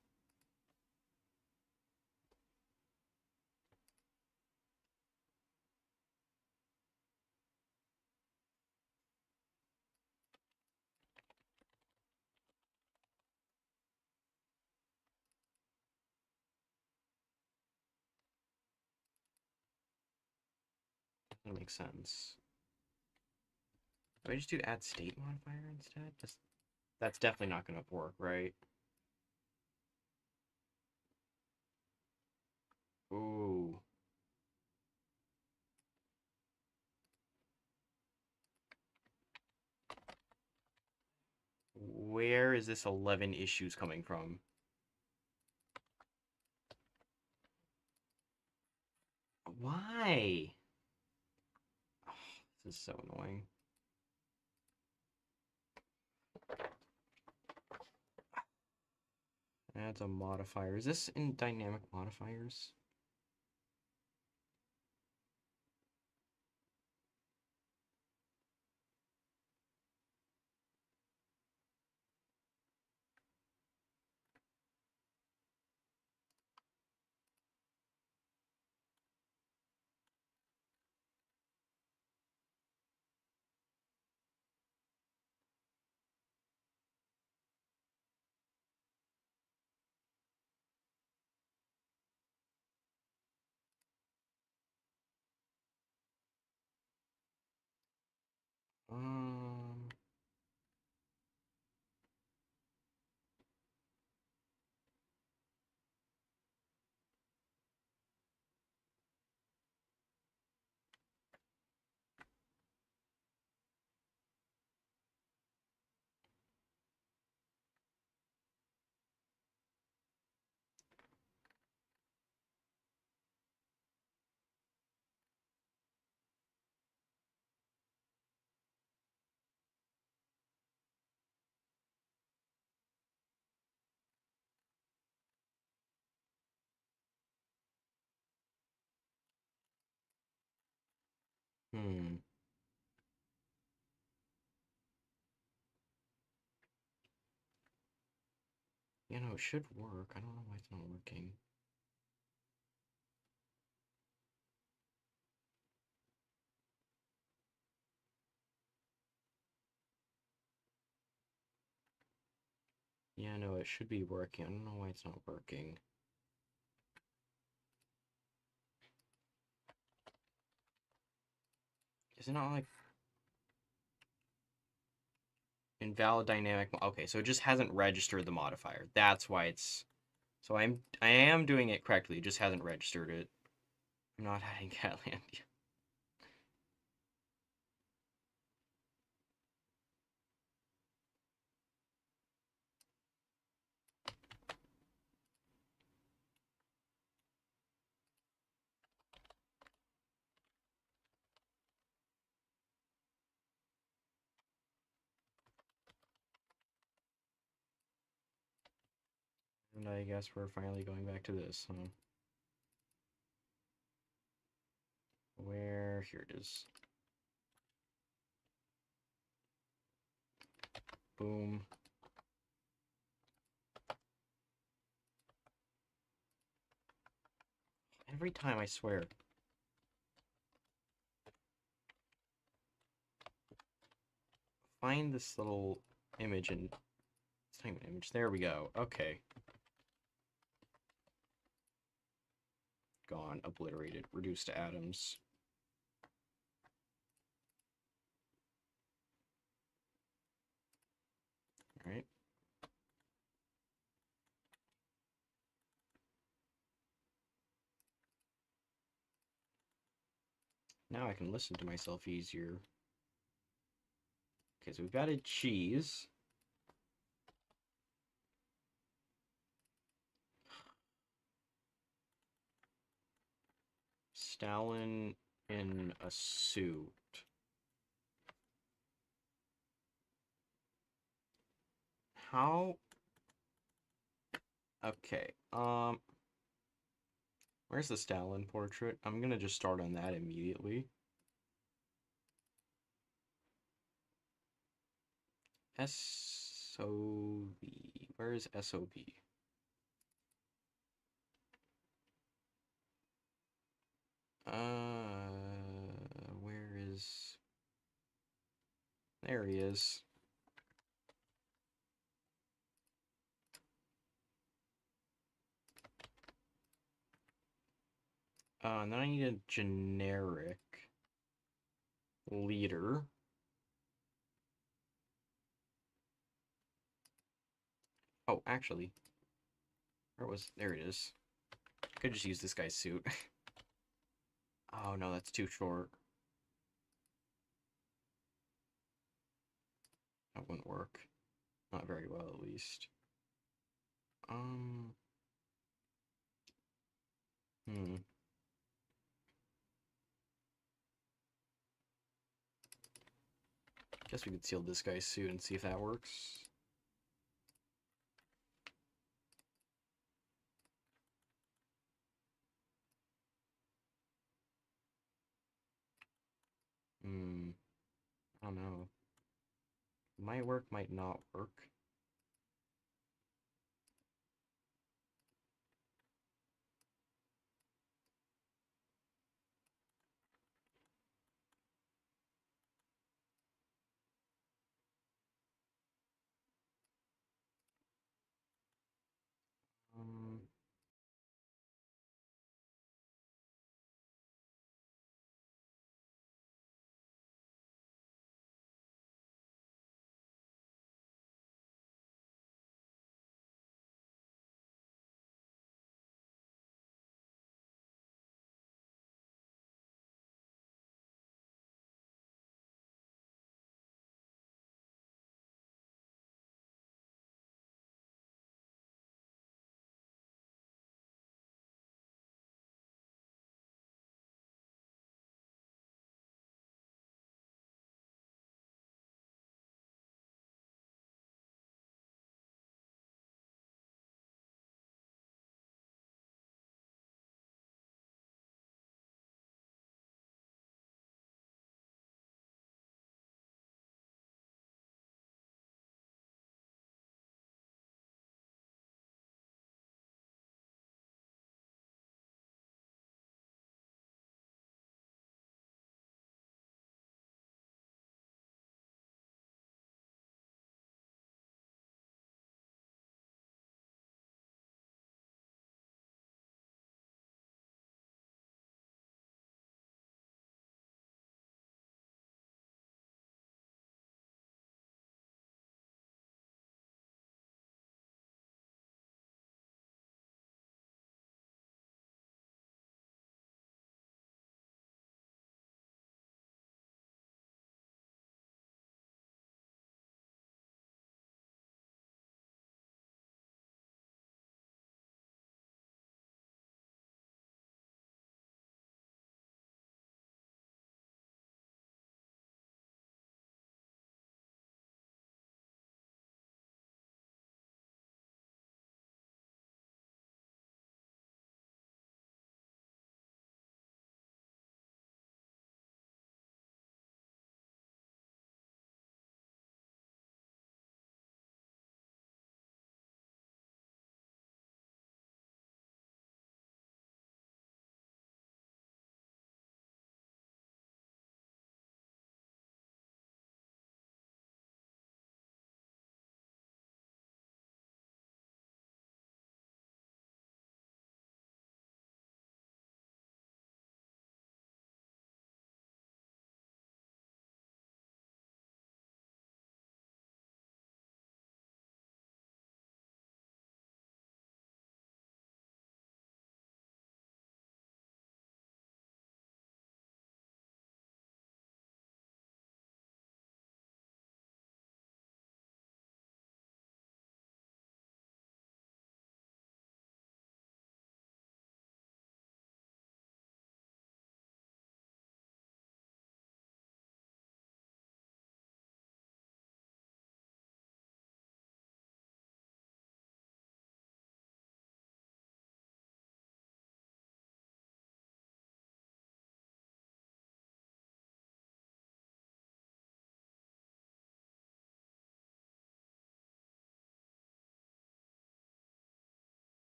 Doesn't make sense. Do I just do add state modifier instead? That's definitely not gonna work, right? Ooh. Where is this 11 issues coming from? Why? Oh, this is so annoying. Adds a modifier. Is this in dynamic modifiers? Um, hmm. You know, it should work. I don't know why it's not working. Yeah, no, it should be working. I don't know why it's not working. Is it not like... Invalid dynamic. Okay, so it just hasn't registered the modifier. That's why it's. So I am doing it correctly. It just hasn't registered it. I'm not adding Catlandia. And I guess we're finally going back to this, huh? Where? Here it is. Boom. Every time, I swear. Find this little image and... It's not even an image. There we go. Okay. Gone. Obliterated. Reduced to atoms. Alright. Now I can listen to myself easier. Okay, so we've got a cheese. Stalin in a suit. How? Okay, where's the Stalin portrait? I'm gonna just start on that immediately. SOB. Where is SOB? Where is... There he is. And then I need a generic leader. Oh, actually, there it is. Could just use this guy's suit. Oh no, that's too short. That wouldn't work. Not very well, at least. Hmm. Guess we could seal this guy's suit and see if that works. I don't know. Might work, might not work.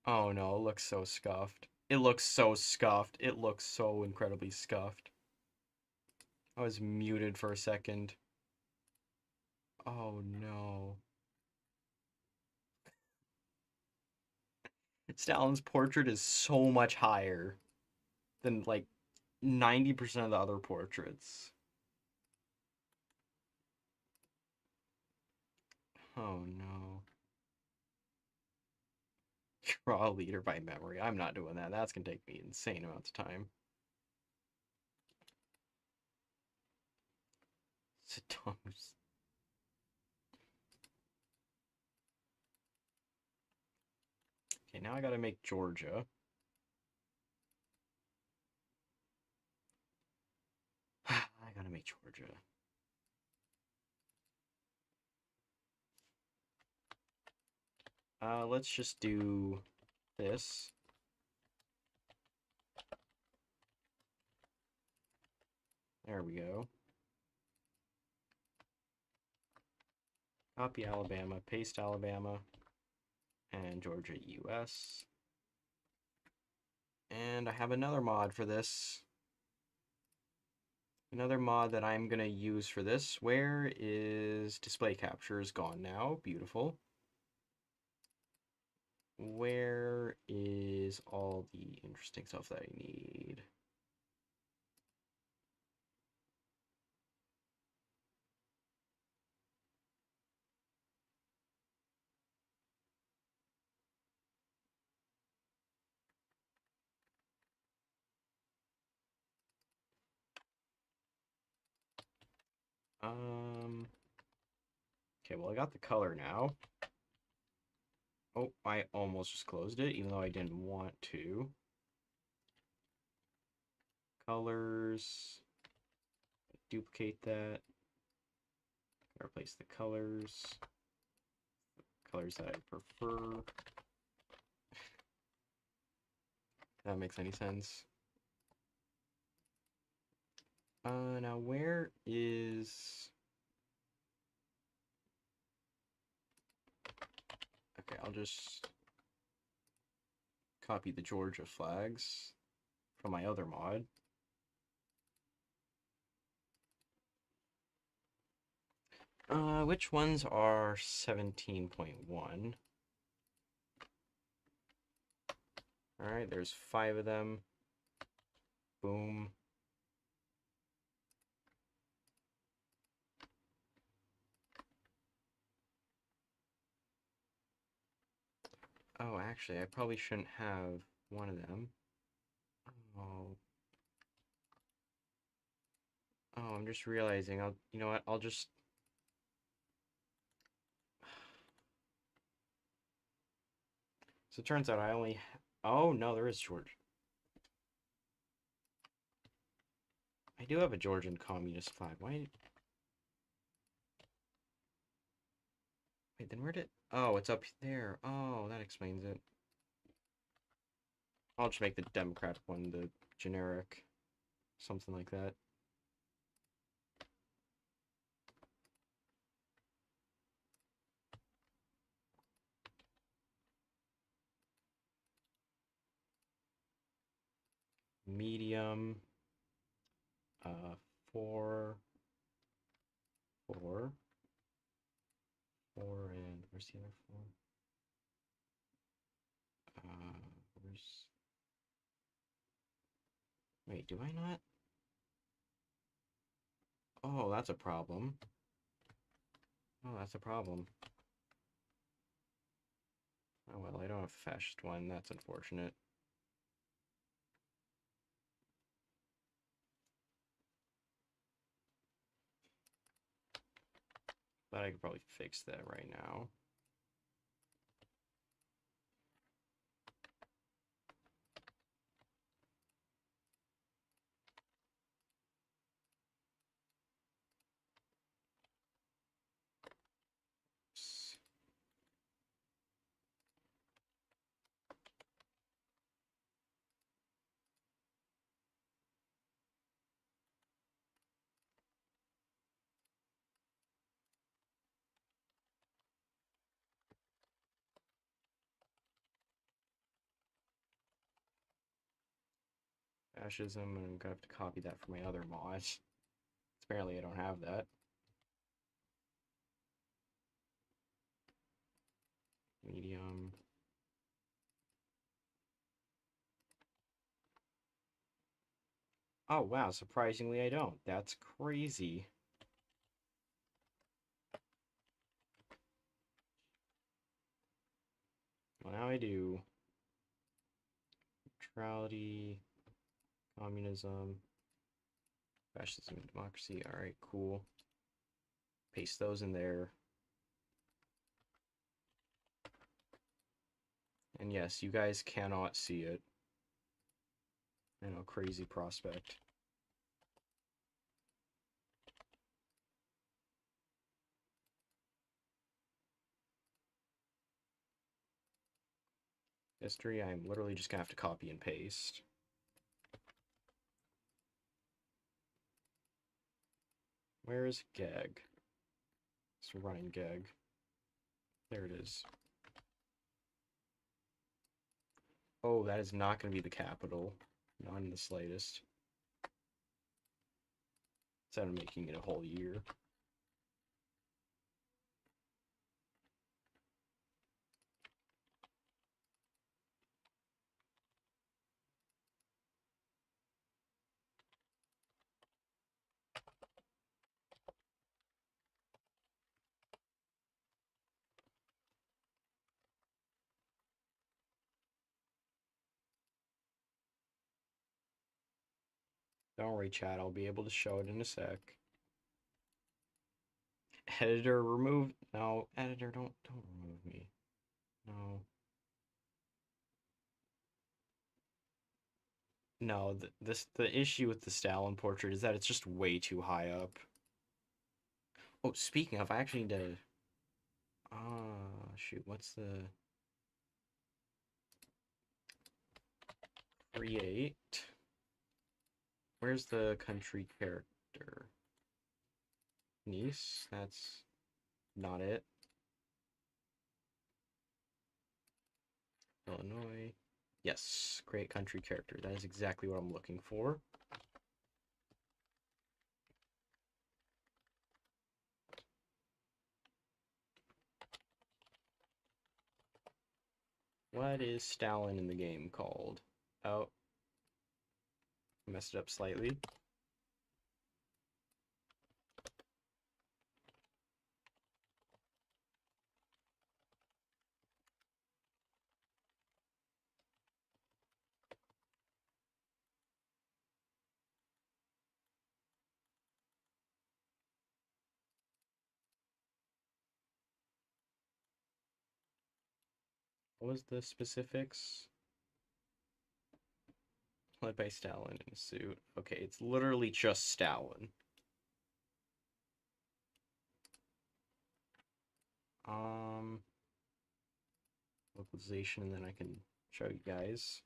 Oh no, it looks so scuffed. It looks so scuffed. It looks so incredibly scuffed. I was muted for a second. Oh no. Stalin's portrait is so much higher than like 90% of the other portraits. Oh no. Draw a leader by memory. I'm not doing that. That's gonna take me insane amounts of time. Saddam's. Okay, now I gotta make Georgia. I gotta make Georgia. Let's just do this. There we go. Copy Alabama, paste Alabama, and Georgia, US. And I have another mod for this. Another mod that I'm gonna use for this. Where is display capture is gone now? Beautiful. Where is all the interesting stuff that I need? Okay, well I got the color now. Oh, I almost just closed it, even though I didn't want to. Colors. Duplicate that. Replace the colors. Colors that I prefer. If that makes any sense. Now where is... Okay, I'll just copy the Georgia flags from my other mod. Which ones are 17.1? Alright, there's 5 of them. Boom. Oh, actually, I probably shouldn't have one of them. Oh. Oh, I'm just realizing. You know what? I'll just... So it turns out I only... Oh, no, there is George. I do have a Georgian communist flag. Why... Wait, then where did... Oh, it's up there. Oh, that explains it. I'll just make the Democratic one the generic. Something like that. Medium. 4. 4. 4 and... Where's the other 4? Where's... Wait, do I not? Oh, that's a problem. Oh, that's a problem. Oh well, I don't have a fascist one. That's unfortunate. But I could probably fix that right now. Fascism, and I'm gonna have to copy that for my other mods. Apparently I don't have that. Medium. Oh wow, surprisingly I don't. That's crazy. Well, now I do. Neutrality, communism, fascism, and democracy. Alright, cool. Paste those in there. And yes, you guys cannot see it. I know, crazy prospect. History, I'm literally just gonna have to copy and paste. Where is gag? It's running gag. There it is. Oh, that is not gonna be the capital. Not in the slightest. Instead of making it a whole year. Don't worry, chat, I'll be able to show it in a sec. Editor remove. No, editor, don't remove me. No. No, the issue with the Stalin portrait is that it's just way too high up. Oh, speaking of, I actually need to. Shoot, what's the create? Where's the country character? Nice. That's not it. Illinois. Yes, create country character. That is exactly what I'm looking for. What is Stalin in the game called? Oh, messed it up slightly. What was the specifics? Led by Stalin in a suit. Okay, it's literally just Stalin. Localization, and then I can show you guys.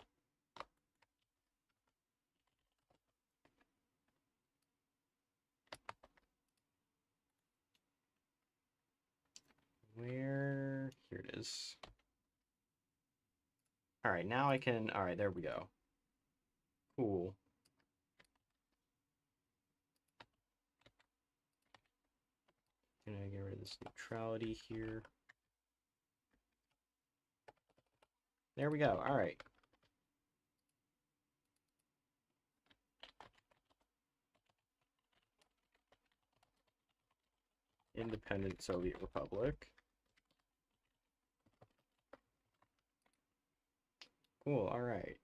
Where? Here it is. Alright, now I can... Alright, there we go. Cool. Gonna get rid of this neutrality here. There we go. Alright. Independent Soviet Republic. Cool, alright.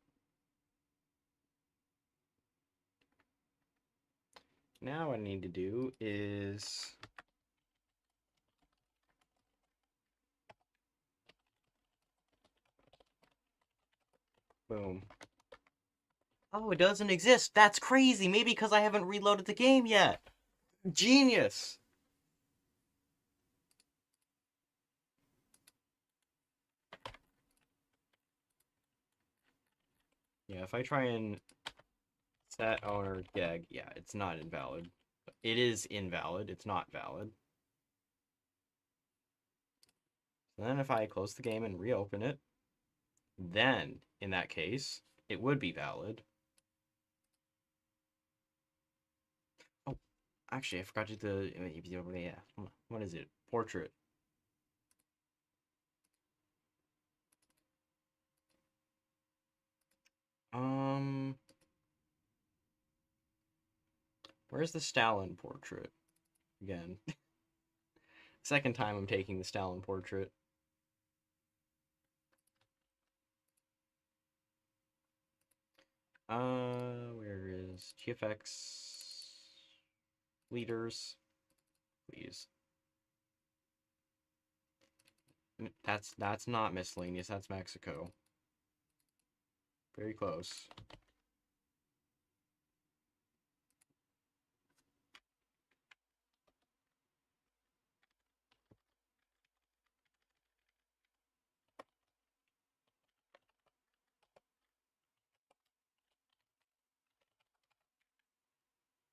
Now what I need to do is... Boom. Oh, it doesn't exist. That's crazy. Maybe because I haven't reloaded the game yet. Genius. Yeah, if I try and set owner gag, yeah, it's not invalid. It is invalid. It's not valid. So then if I close the game and reopen it, then, in that case, it would be valid. Actually, I forgot to do the... Yeah. What is it? Portrait. Um... Where's the Stalin portrait? Again. Second time I'm taking the Stalin portrait. Where is GFX leaders? Please. That's not miscellaneous. That's Mexico. Very close.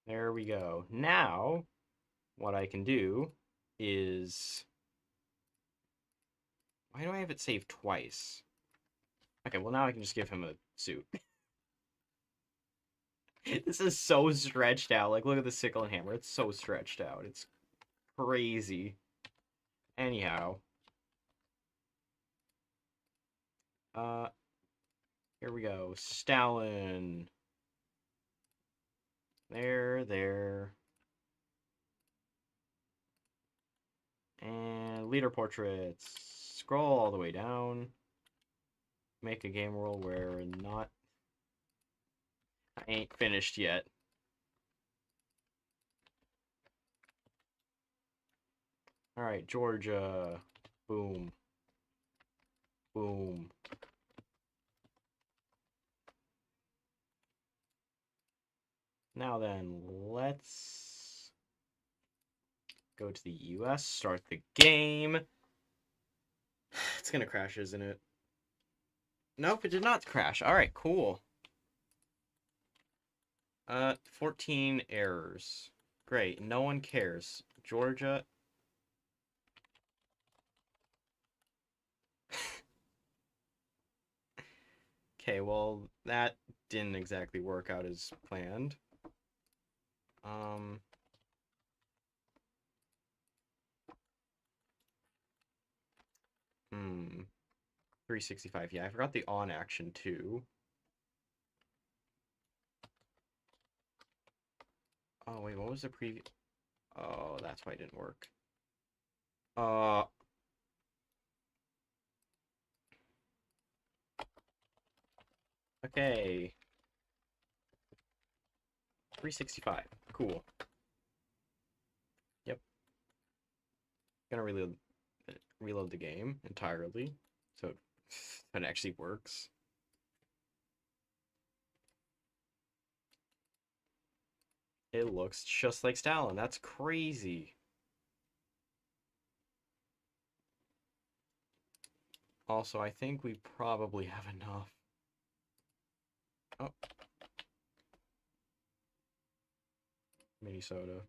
There we go. Now, what I can do is... Why do I have it saved twice? Okay, well now I can just give him a suit. This is so stretched out. Like, look at the sickle and hammer. It's so stretched out. It's crazy. Anyhow. Here we go. Stalin. There. And leader portraits. Scroll all the way down. Make a game world where not... I ain't finished yet. Alright, Georgia. Boom. Boom. Now then, let's go to the US, start the game. It's gonna crash, isn't it? Nope, it did not crash. Alright, cool. 14 errors. Great, no one cares. Georgia. Okay, well, that didn't exactly work out as planned. 365. Yeah, I forgot the on action too. Oh, wait, what was the previous? Oh, that's why it didn't work. Okay. 365. Cool. Yep. Gonna reload the game entirely, so it actually works. It looks just like Stalin. That's crazy. Also, I think we probably have enough. Oh. Mini soda.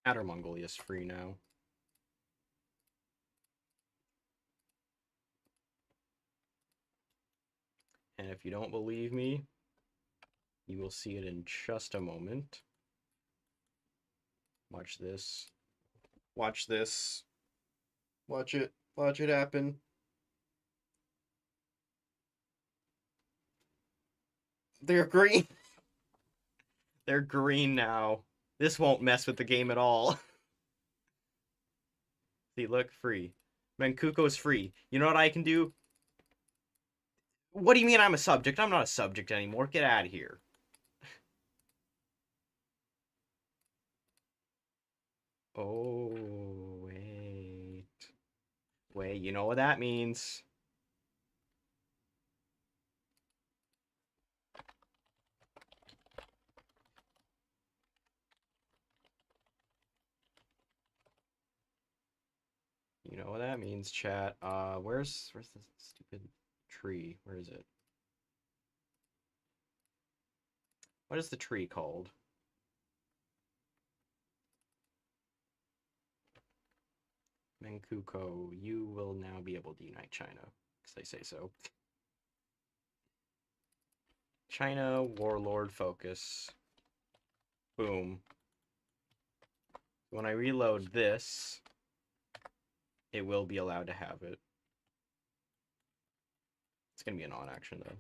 Outer Mongolia is free now. And if you don't believe me, you will see it in just a moment. Watch this. Watch this. Watch it. Watch it happen. They're green. They're green now. This won't mess with the game at all. See, look, free. Manchukuo's free. You know what I can do? What do you mean I'm a subject? I'm not a subject anymore. Get out of here. Oh, wait. Wait, you know what that means. You know what that means, chat. Where's the stupid tree? Where is it? What is the tree called? Menkuko, you will now be able to unite China, because I say so. China, warlord focus. Boom. When I reload this, it will be allowed to have it. It's going to be an on-action, though.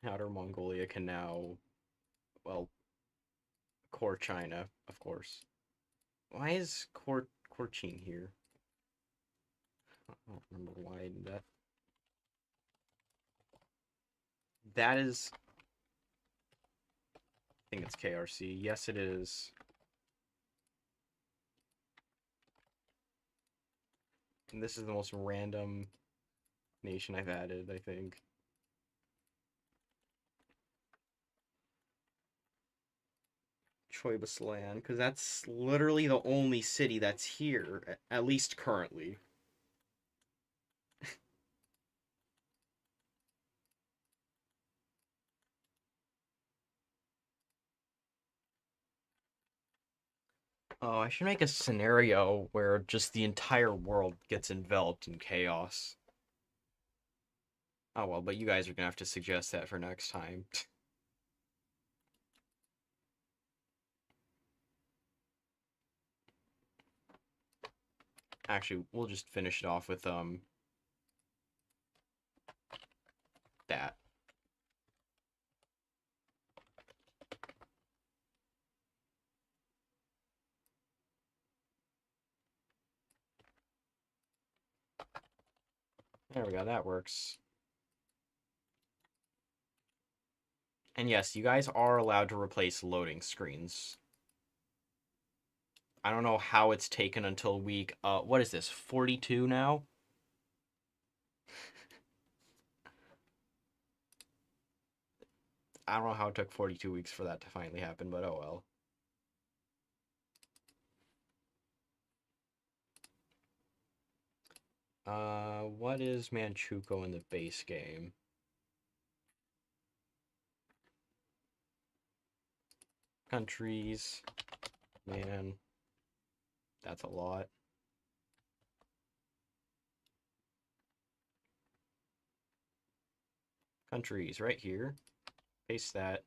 Outer Mongolia can now, well, core China, of course. Why is Korchin here? I don't remember why I did that. That is... I think it's KRC. Yes, it is. And this is the most random nation I've added, I think. Choibaslan, because that's literally the only city that's here, at least currently. Oh, I should make a scenario where just the entire world gets enveloped in chaos. Oh well, but you guys are gonna have to suggest that for next time. Actually, we'll just finish it off with that. There we go, that works. And yes, you guys are allowed to replace loading screens. I don't know how it's taken until week, what is this, 42 now? I don't know how it took 42 weeks for that to finally happen, but oh well. What is Manchukuo in the base game? Countries. Man, that's a lot. Countries, right here. Paste that.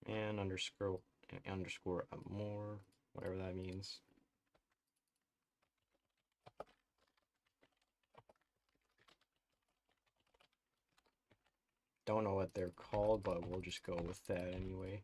And underscore more, whatever that means. Don't know what they're called, but we'll just go with that anyway.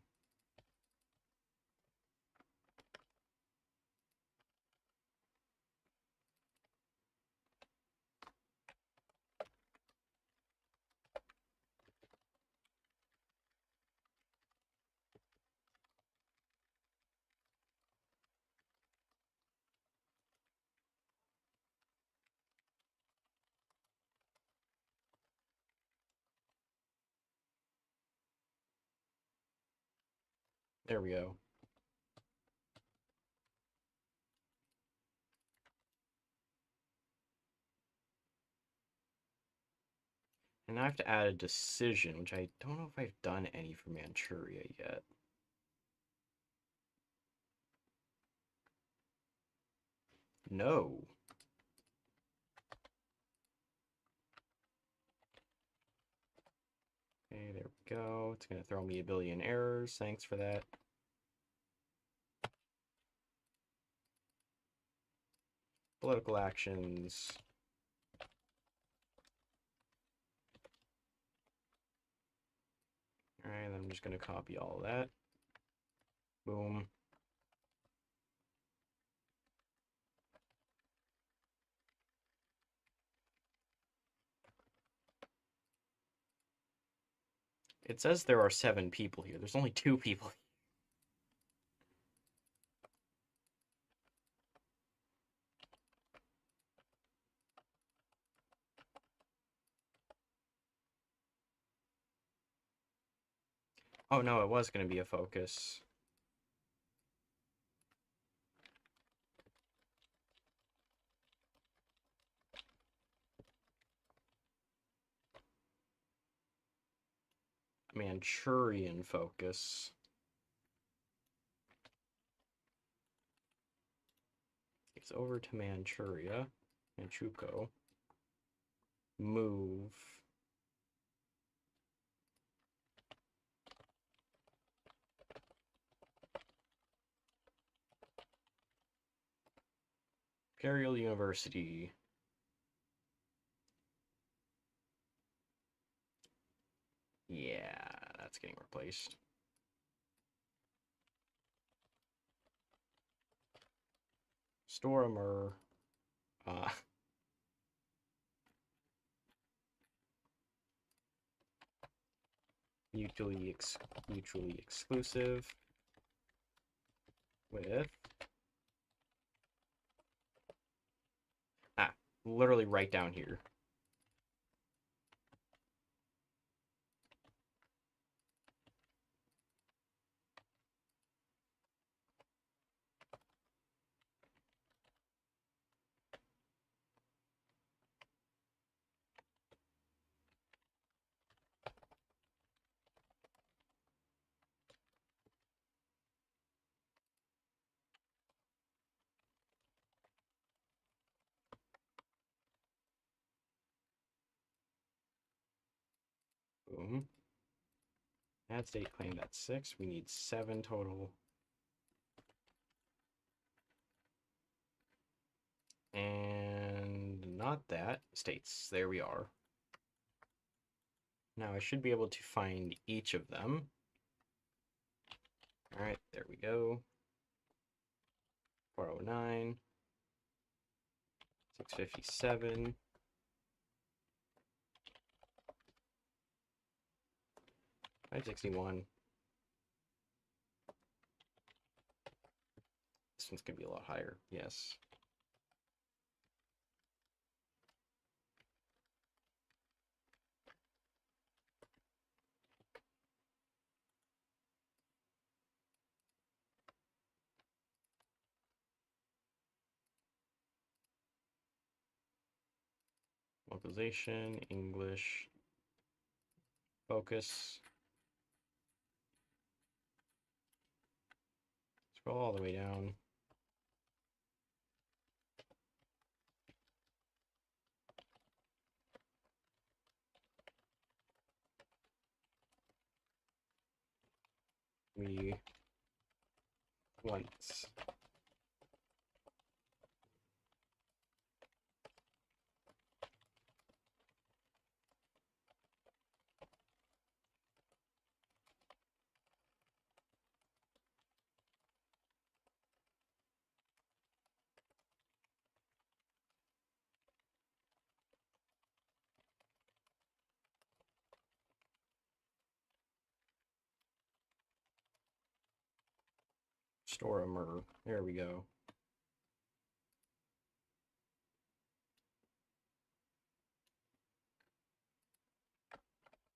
There we go. And I have to add a decision, which I don't know if I've done any for Manchuria yet. No. Okay, there we go. It's going to throw me a billion errors. Thanks for that. Political actions. Alright, I'm just gonna copy all of that. Boom. It says there are 7 people here. There's only 2 people. Oh no, it was going to be a focus. Manchurian focus. It's over to Manchuria. Manchukuo. Move. Imperial University. Yeah, that's getting replaced. Stormer. Mutually exclusive with literally right down here. Boom. Add state claim, that's 6. We need 7 total. And not that. States. There we are. Now I should be able to find each of them. Alright, there we go. 409. 657. 561. This one's gonna be a lot higher, yes. Localization, English, focus. Scroll all the way down. We want Stormer. There we go.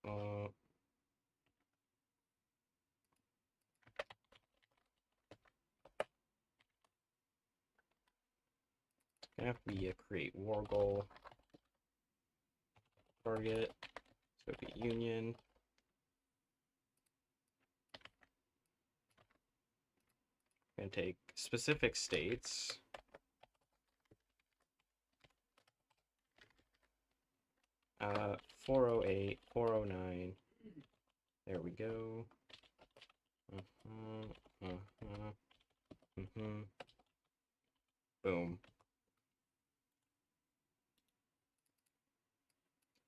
Gonna have to be a create war goal. Target. Soviet Union. Gonna take specific states. Uh, 408, 409. There we go. Boom.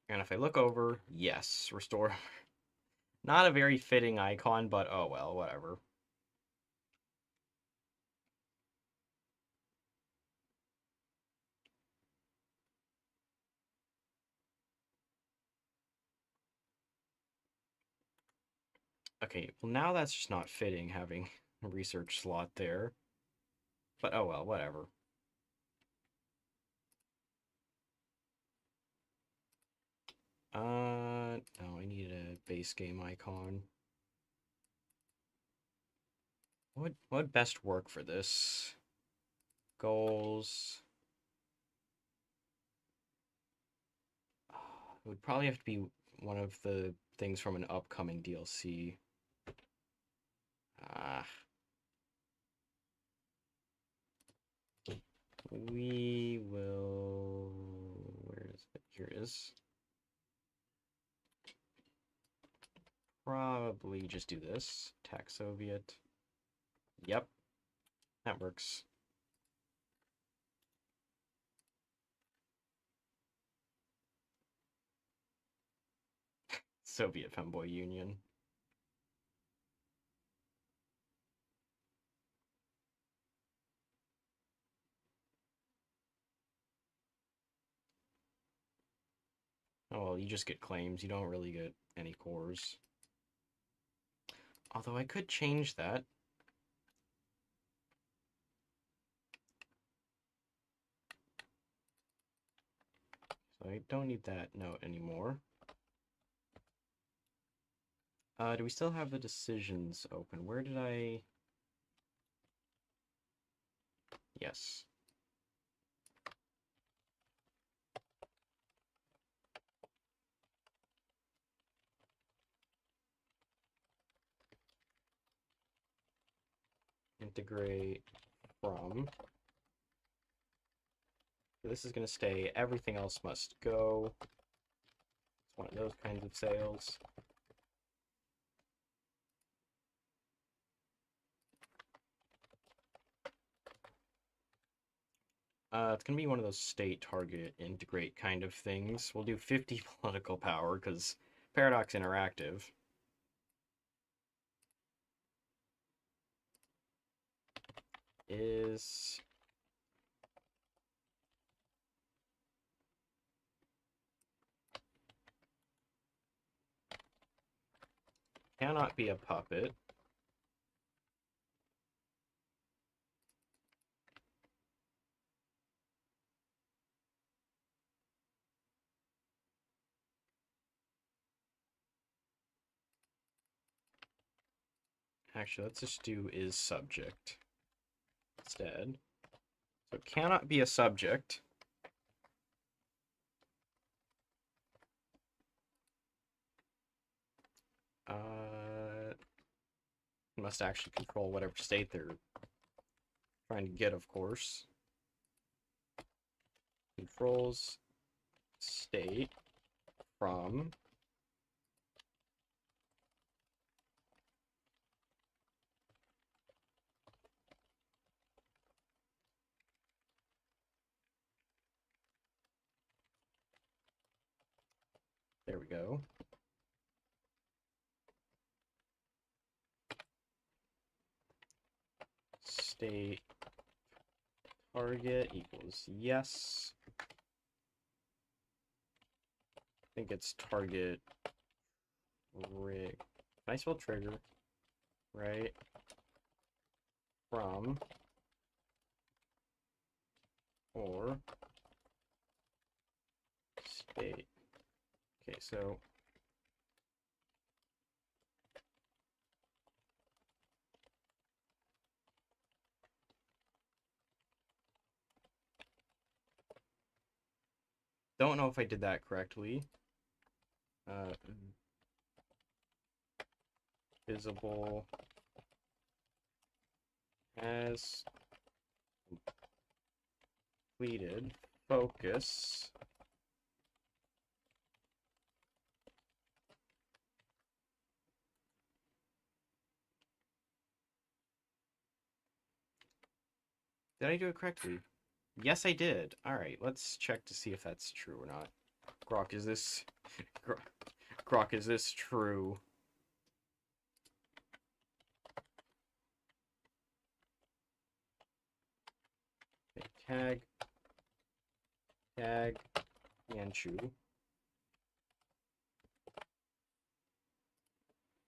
And if I look over, yes, restore. Not a very fitting icon, but oh well, whatever. Okay, well now that's just not fitting, having a research slot there. But oh well, whatever. No, I need a base game icon. What would best work for this? Goals. It would probably have to be one of the things from an upcoming DLC. Ah, we will. Where is it? Here it is. Probably just do this. Tech Soviet. Yep, that works. Soviet Femboy Union. Oh well, you just get claims. You don't really get any cores. Although I could change that. So I don't need that note anymore. Do we still have the decisions open? Where did I... Yes. Integrate from. So this is going to stay. Everything else must go. It's one of those kinds of sales. It's going to be one of those state target integrate kind of things. We'll do 50 political power because Paradox Interactive. Is cannot be a puppet. Actually, let's just do is subject instead. So cannot be a subject. Must actually control whatever state they're trying to get, of course. Controls state from there we go. State target equals yes. I think it's target rig. Can I spell trigger? Right. From or state. Okay, so don't know if I did that correctly. Visible as completed. Focus. Did I do it correctly? Yes, I did. Alright, let's check to see if that's true or not. Grok, is this... Grok, is this true? Tag. Tag. Yanchu.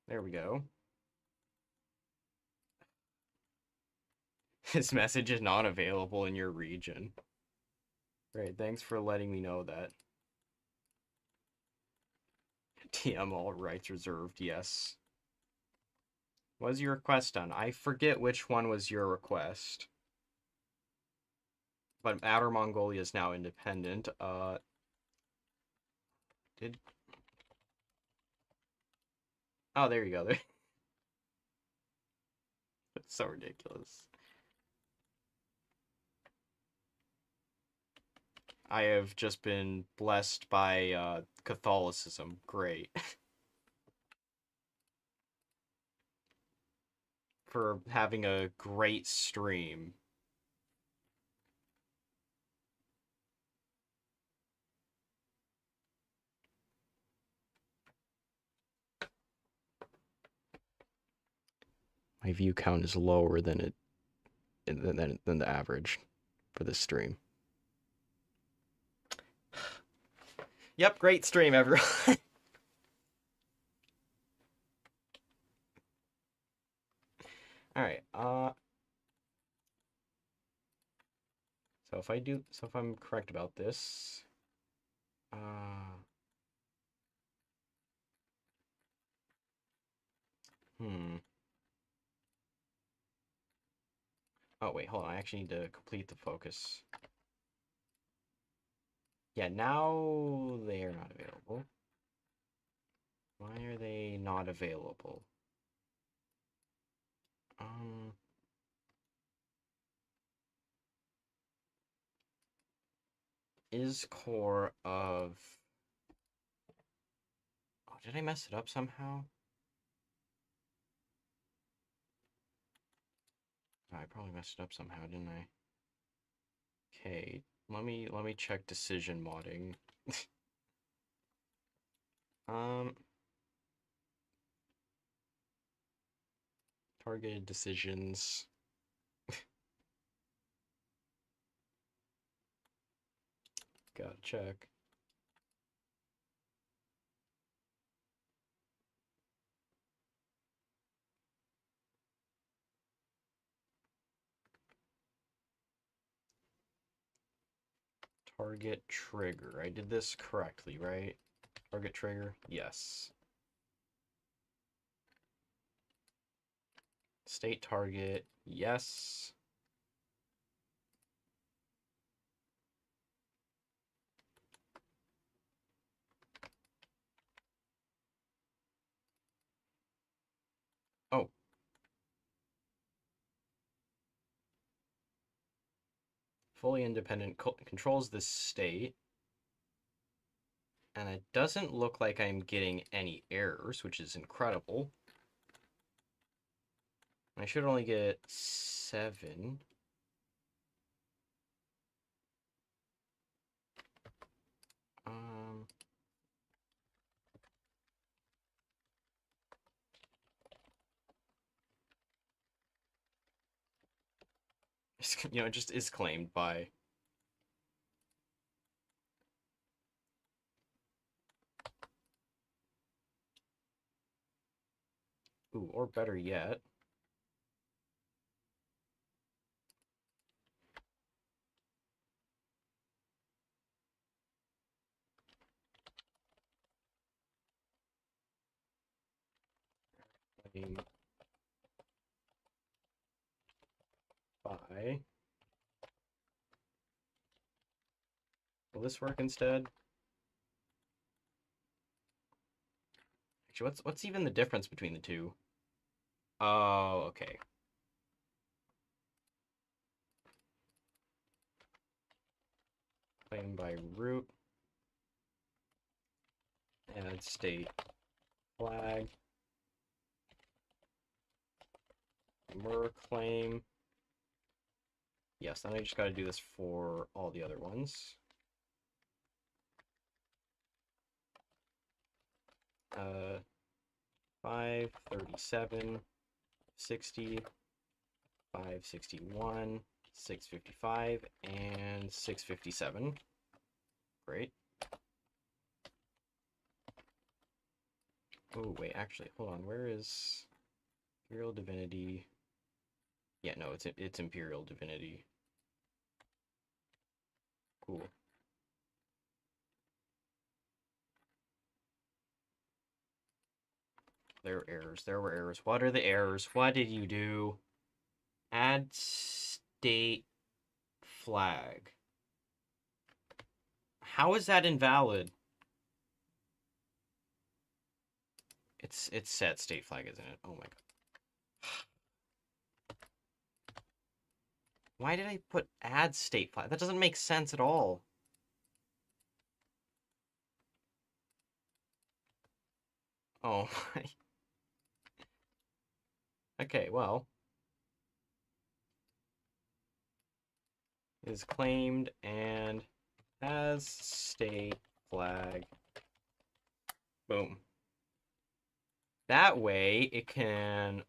There we go. This message is not available in your region. Great, thanks for letting me know that. TM all rights reserved, yes. Was your request done? I forget which one was your request. But Outer Mongolia is now independent. Did... Oh, there you go. That's so ridiculous. I have just been blessed by Catholicism. Great. For having a great stream. My view count is lower than than the average for this stream. Yep, great stream, everyone. All right. So if I'm correct about this, Oh wait, hold on. I actually need to complete the focus. Yeah, now they are not available. Why are they not available? Is core of... Oh, did I mess it up somehow? Oh, I probably messed it up somehow, didn't I? Okay, let me check decision modding. Targeted decisions. Gotta check. Target trigger. I did this correctly, right? Target trigger? Yes. State target? Yes. Oh. Fully independent controls this state. And it doesn't look like I'm getting any errors, which is incredible. I should only get 7. You know, it just is claimed by... Ooh, or better yet... by... Will this work instead? Actually, what's even the difference between the two? Oh, okay. Claim by root. Add state flag. Mer claim. Yes, then I just gotta do this for all the other ones. 537, 60, 561, 655 and 657. Great. Oh, wait, actually, hold on. Where is Imperial Divinity? Yeah, no, it's Imperial Divinity. Cool. There were errors. There were errors. What are the errors? What did you do? Add state flag. How is that invalid? It's set state flag, isn't it? Oh my god. Why did I put add state flag? That doesn't make sense at all. Oh my. Okay, well. Is claimed and has state flag. Boom. That way, it can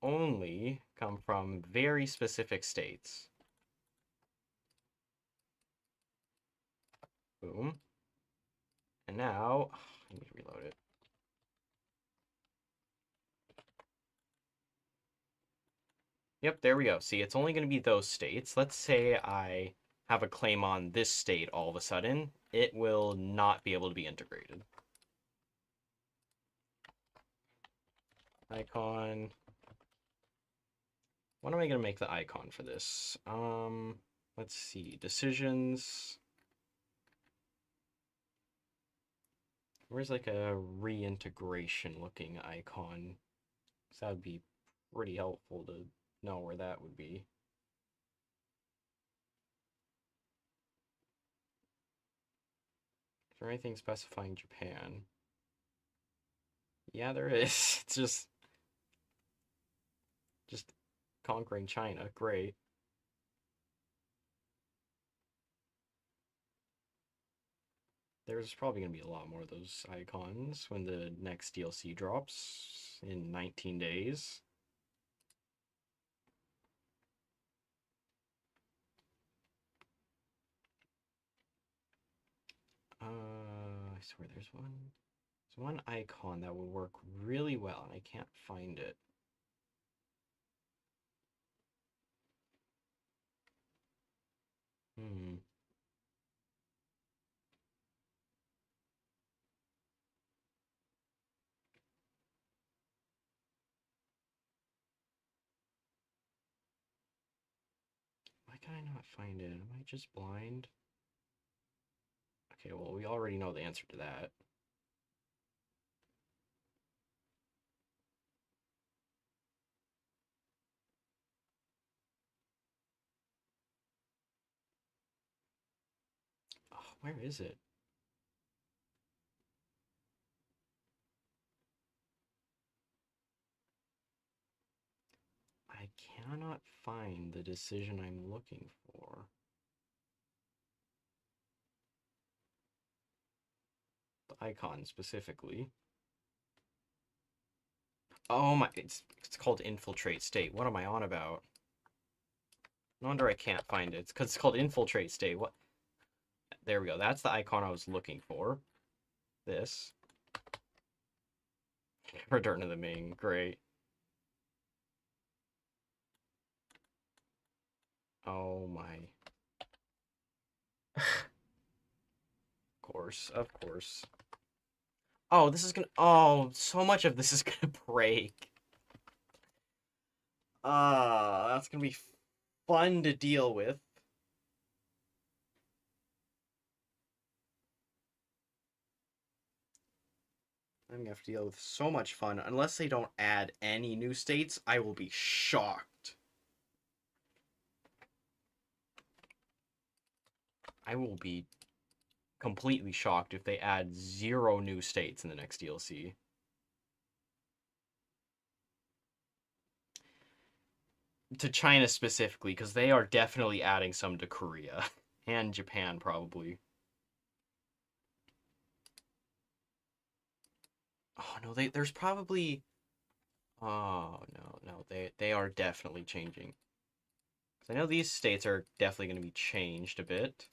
only come from very specific states. Boom. And now, I need to reload it. Yep, there we go. See, it's only going to be those states. Let's say I have a claim on this state all of a sudden. It will not be able to be integrated. Icon. What am I going to make the icon for this? Let's see. Decisions. Where's like a reintegration looking icon? So that would be pretty helpful to know where that would be. Is there anything specifying Japan? Yeah, there is. It's just conquering China. Great. There's probably going to be a lot more of those icons when the next DLC drops in 19 days. I swear there's one icon that will work really well, and I can't find it. Why can I not find it? Am I just blind? Okay, well, we already know the answer to that. Oh, where is it? I cannot find the decision I'm looking for. The icon specifically. Oh my, it's called infiltrate state. What am I on about? No wonder I can't find it. It's because it's called infiltrate state. What? There we go. That's the icon I was looking for. This. Return to the Ming. Great. Oh my. Of course, of course. Oh, this is gonna. Oh, so much of this is gonna break. That's gonna be fun to deal with. I'm gonna have to deal with so much fun. Unless they don't add any new states, I will be shocked. I will be completely shocked if they add 0 new states in the next DLC. To China specifically, because they are definitely adding some to Korea. And Japan, probably. Oh, no, there's probably... Oh, no, they are definitely changing. So I know these states are definitely going to be changed a bit.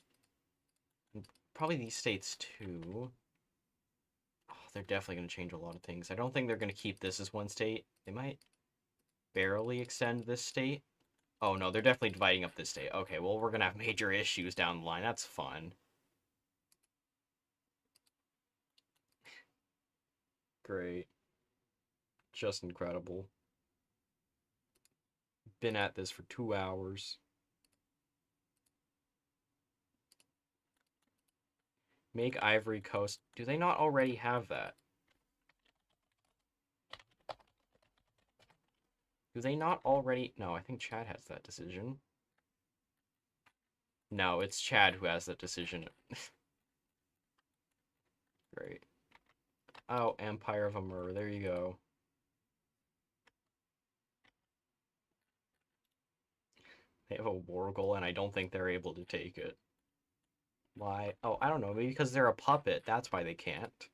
And probably these states too. Oh, they're definitely going to change a lot of things. I don't think they're going to keep this as one state. They might barely extend this state. Oh no, they're definitely dividing up this state. Okay, well, we're going to have major issues down the line. That's fun. Great. Just incredible. Been at this for 2 hours. Make Ivory Coast. Do they not already have that? Do they not already? No, I think Chad has that decision. No, it's Chad who has that decision. Great. Oh, Empire of Amur. There you go. They have a war goal, and I don't think they're able to take it. Why? Oh, I don't know. Maybe because they're a puppet. That's why they can't.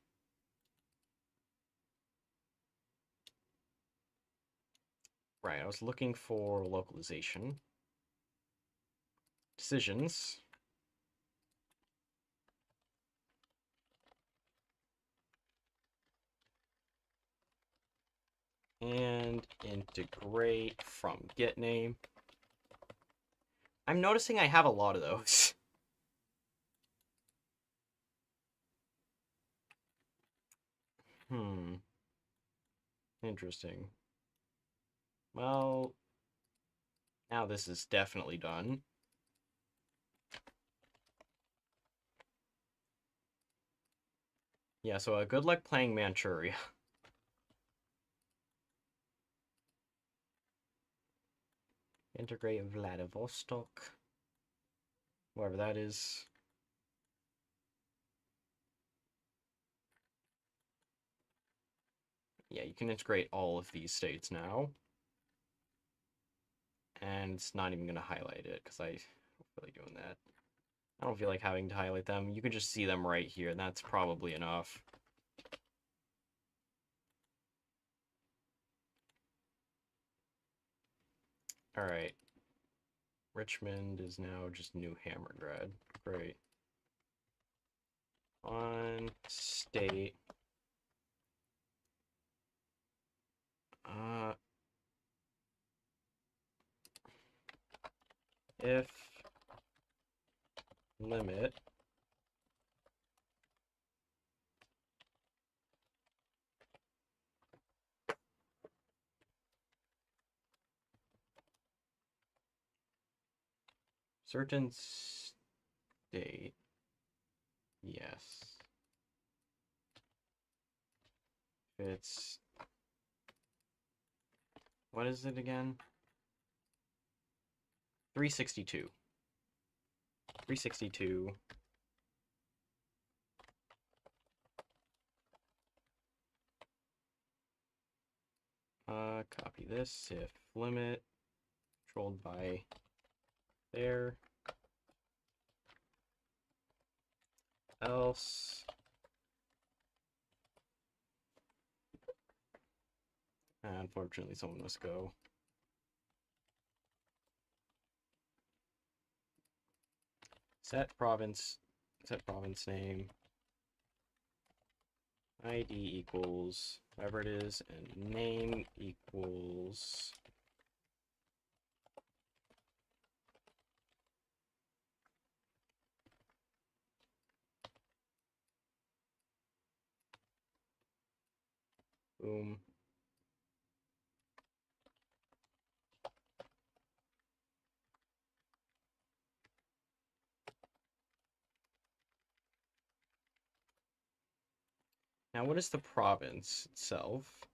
Right, I was looking for localization. Decisions. And integrate from get name. I'm noticing I have a lot of those. Interesting. Well, now this is definitely done. Yeah, so good luck playing Manchuria. Integrate Vladivostok. Whatever that is. Yeah, you can integrate all of these states now. And it's not even going to highlight it, because I don't feel like doing that. I don't feel like having to highlight them. You can just see them right here, and that's probably enough. Alright. Richmond is now just New Hammergrad. Great. On state. If limit certain state, yes. It's, what is it again? 362. 362. Copy this, if limit, controlled by there, else, unfortunately someone must go. Set province name, ID equals whatever it is, and name equals boom. Now what is the province itself?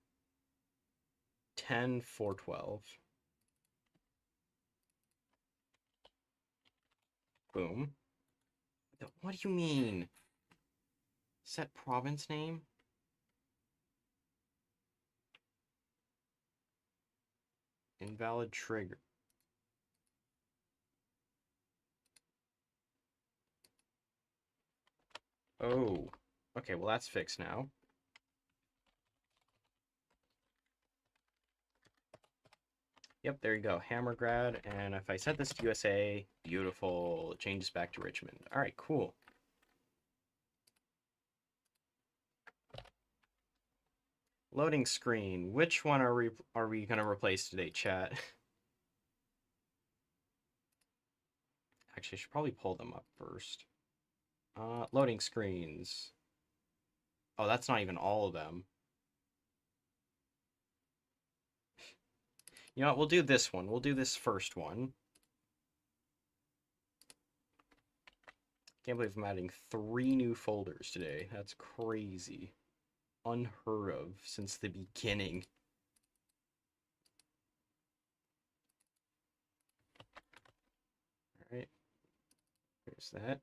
10,412. Boom. What do you mean? Set province name? Invalid trigger. Oh. Okay, well that's fixed now. Yep, there you go. Hammergrad. And if I set this to USA, beautiful. It changes back to Richmond. All right, cool. Loading screen. Which one are we gonna replace today, chat? Actually, I should probably pull them up first. Loading screens. Oh, that's not even all of them. You know what? We'll do this one. We'll do this first one. Can't believe I'm adding 3 new folders today. That's crazy. Unheard of since the beginning. Alright. There's that.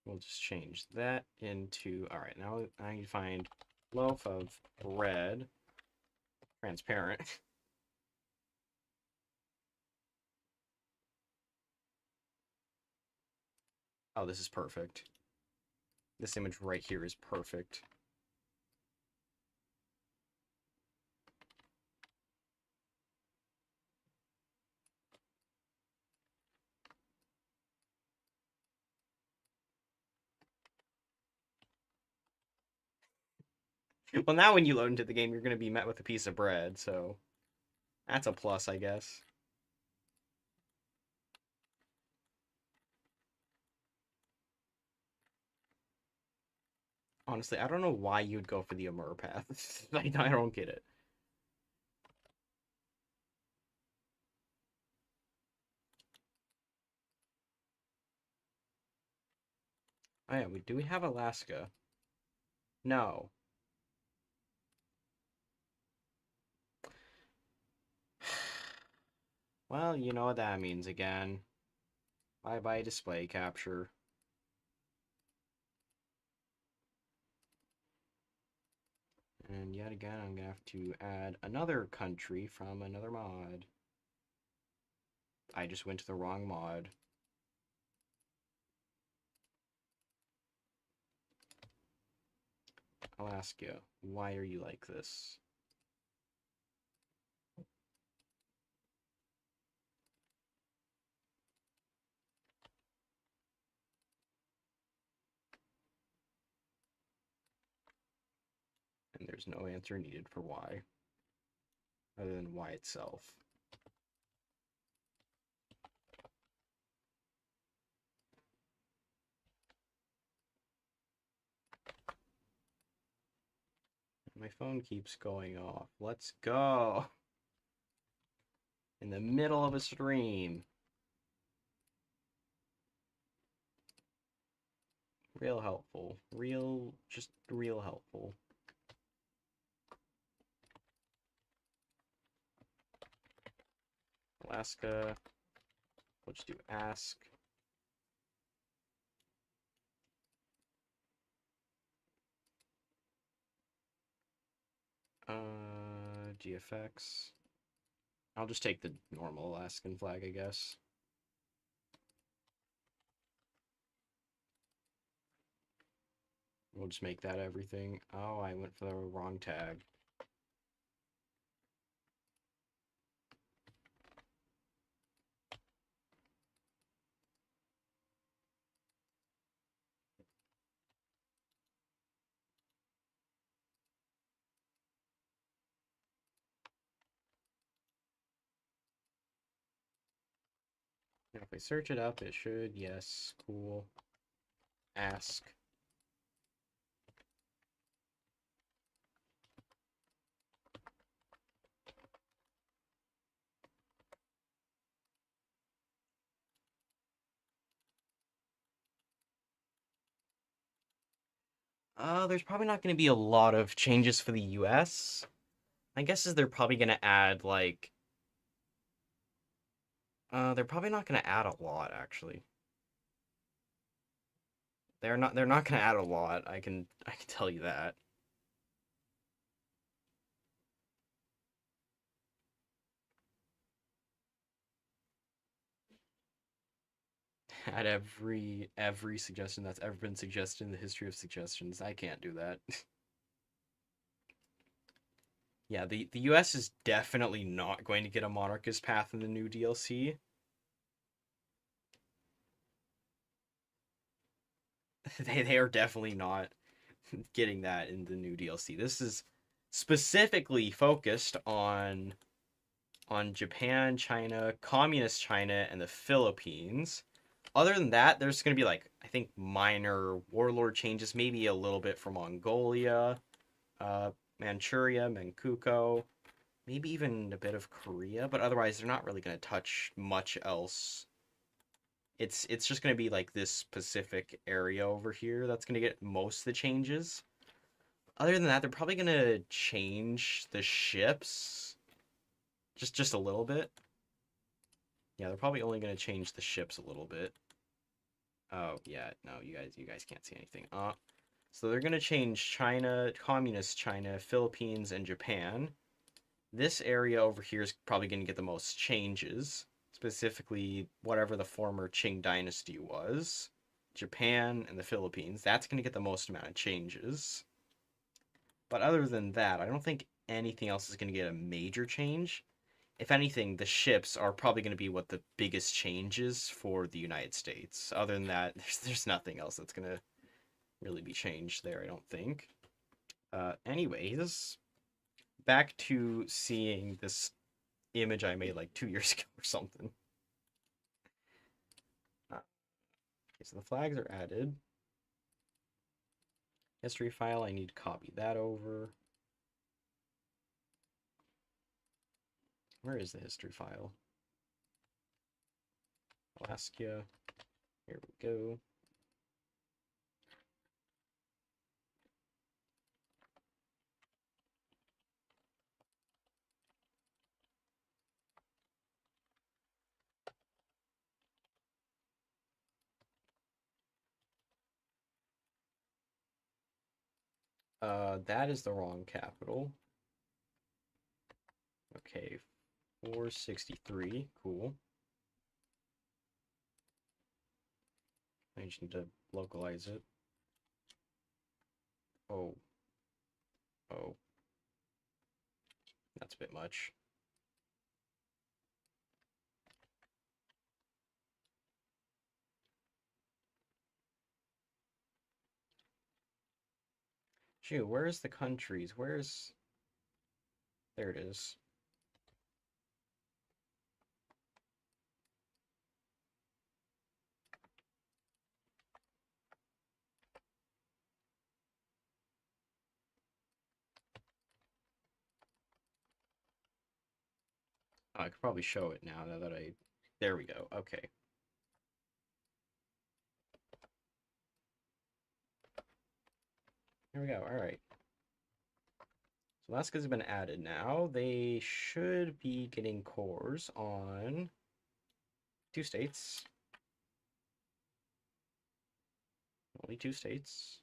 We'll just change that into... Alright, now I need to find loaf of bread. Transparent. Oh, this is perfect. This image right here is perfect. Well, now when you load into the game, you're going to be met with a piece of bread, so that's a plus, I guess. Honestly, I don't know why you'd go for the Amur path. I don't get it. Oh yeah, do we have Alaska? No. Well, you know what that means again. Bye-bye display capture. And yet again, I'm gonna have to add another country from another mod. I just went to the wrong mod. Alaska, why are you like this? And there's no answer needed for why, other than why itself. My phone keeps going off. Let's go! In the middle of a stream. Real helpful. Just real helpful. Alaska. We'll just do ask. GFX. I'll just take the normal Alaskan flag, I guess. We'll just make that everything. Oh, I went for the wrong tag. Now, if I search it up, it should, yes, cool. Ask. There's probably not going to be a lot of changes for the US. My guess is they're probably going to add, like... they're probably not going to add a lot, actually. They're not going to add a lot, I can tell you that. At every suggestion that's ever been suggested in the history of suggestions. I can't do that. Yeah, the US is definitely not going to get a monarchist path in the new DLC. They are definitely not getting that in the new DLC. This is specifically focused on Japan, China, Communist China, and the Philippines. Other than that, there's going to be like I think minor warlord changes, maybe a little bit for Mongolia, uh, Manchuria, Manchukuo, maybe even a bit of Korea, but otherwise they're not really going to touch much else. It's just going to be like this specific area over here that's going to get most of the changes. Other than that, they're probably going to change the ships just a little bit. Yeah, they're probably only going to change the ships a little bit. Oh, yeah, no, you guys can't see anything. So they're going to change China, Communist China, Philippines, and Japan. This area over here is probably going to get the most changes, specifically whatever the former Qing dynasty was. Japan and the Philippines, that's going to get the most amount of changes. But other than that, I don't think anything else is going to get a major change. If anything, the ships are probably going to be what the biggest change is for the United States. Other than that, there's nothing else that's going to really be changed there, I don't think. Anyways, back to seeing this image I made like 2 years ago or something. Okay, so the flags are added. History file, I need to copy that over. Where is the history file? Alaska. Here we go. That is the wrong capital. Okay, 463. Cool. I just need to localize it. Oh. Oh. That's a bit much. Shoot, where's the countries? Where's... There it is. Oh, I could probably show it now that I... There we go. Okay. Here we go. All right. So Alaska's been added now. They should be getting cores on 2 states. Only 2 states.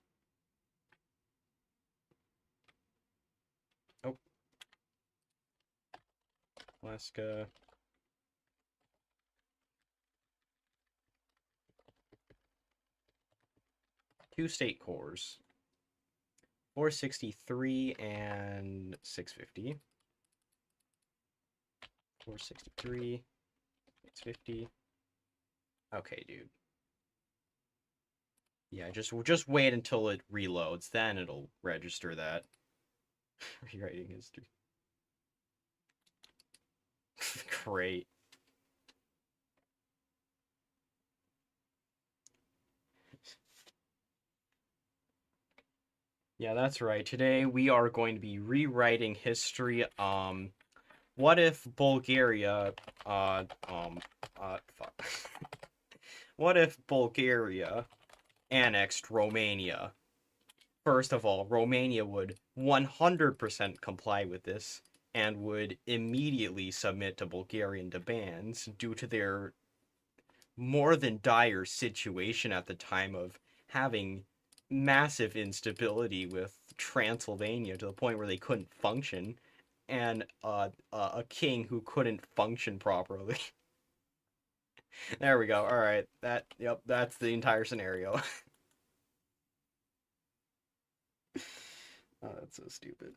Oh. Alaska. Two state cores. 463 and 650. 463, 650. Okay, dude. Yeah, just wait until it reloads, then it'll register that. Rewriting history. Great. Yeah, that's right. Today we are going to be rewriting history. What if Bulgaria, fuck. What if Bulgaria annexed Romania? First of all, Romania would 100% comply with this and would immediately submit to Bulgarian demands due to their more than dire situation at the time of having massive instability with Transylvania to the point where they couldn't function, and a king who couldn't function properly. There we go. All right, yep, that's the entire scenario. Oh, that's so stupid.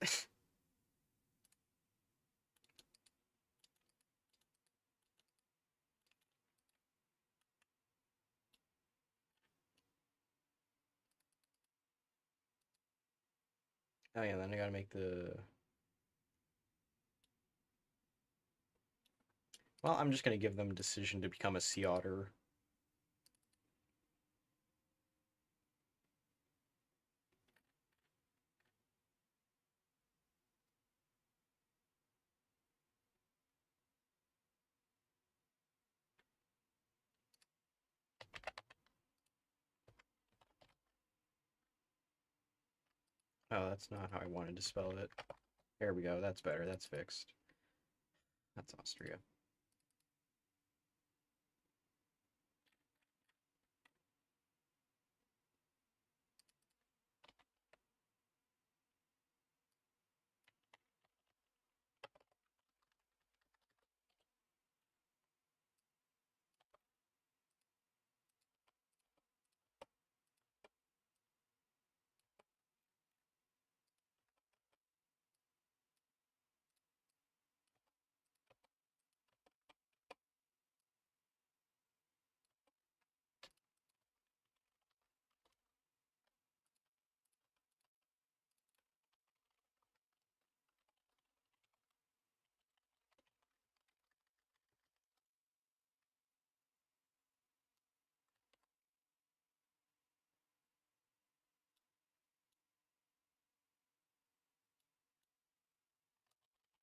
Oh yeah, then I gotta make the... Well, I'm just gonna give them decision to become a sea otter. Oh, that's not how I wanted to spell it. There we go, that's better, that's fixed. That's Austria.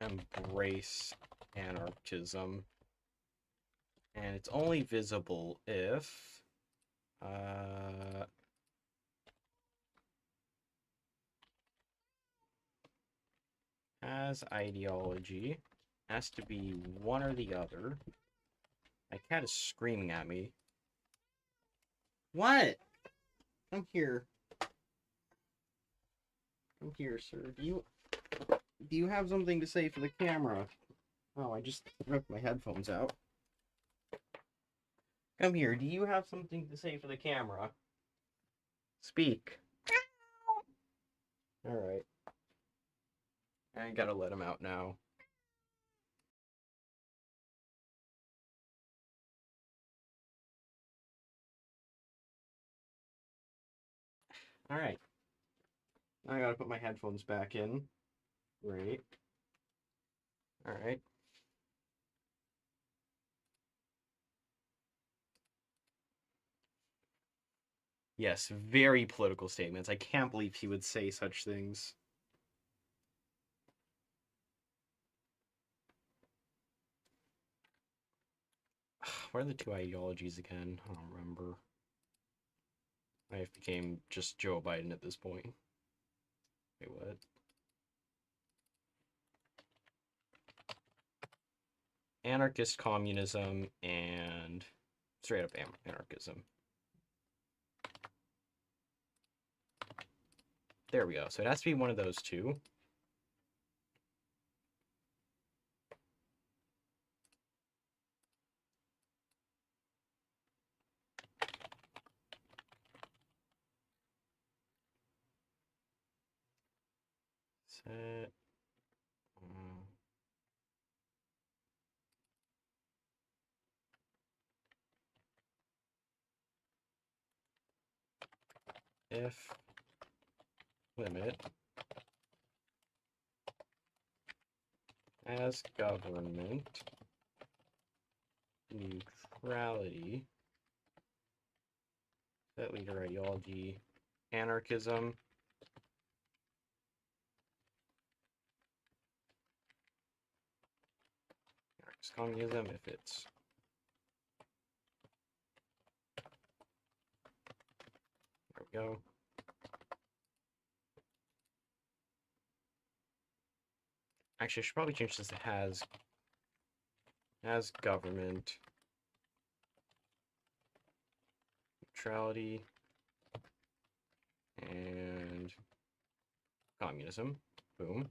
Embrace anarchism. And it's only visible if... Has ideology. Has to be one or the other. My cat is screaming at me. What? Come here. Come here, sir. Do you have something to say for the camera? Oh, I just ripped my headphones out. Come here. Do you have something to say for the camera? Speak. Alright. I gotta let him out now. Alright. I gotta put my headphones back in. Great. Alright. Yes, very political statements. I can't believe he would say such things. What are the two ideologies again? I don't remember. I became just Joe Biden at this point. Wait, what? Anarchist communism and straight up anarchism. There we go. So it has to be one of those two. Set. If limit as government neutrality, set leader ideology, anarchism, anarchist communism if it's there we go. Actually, I should probably change this to has government neutrality and communism. Boom.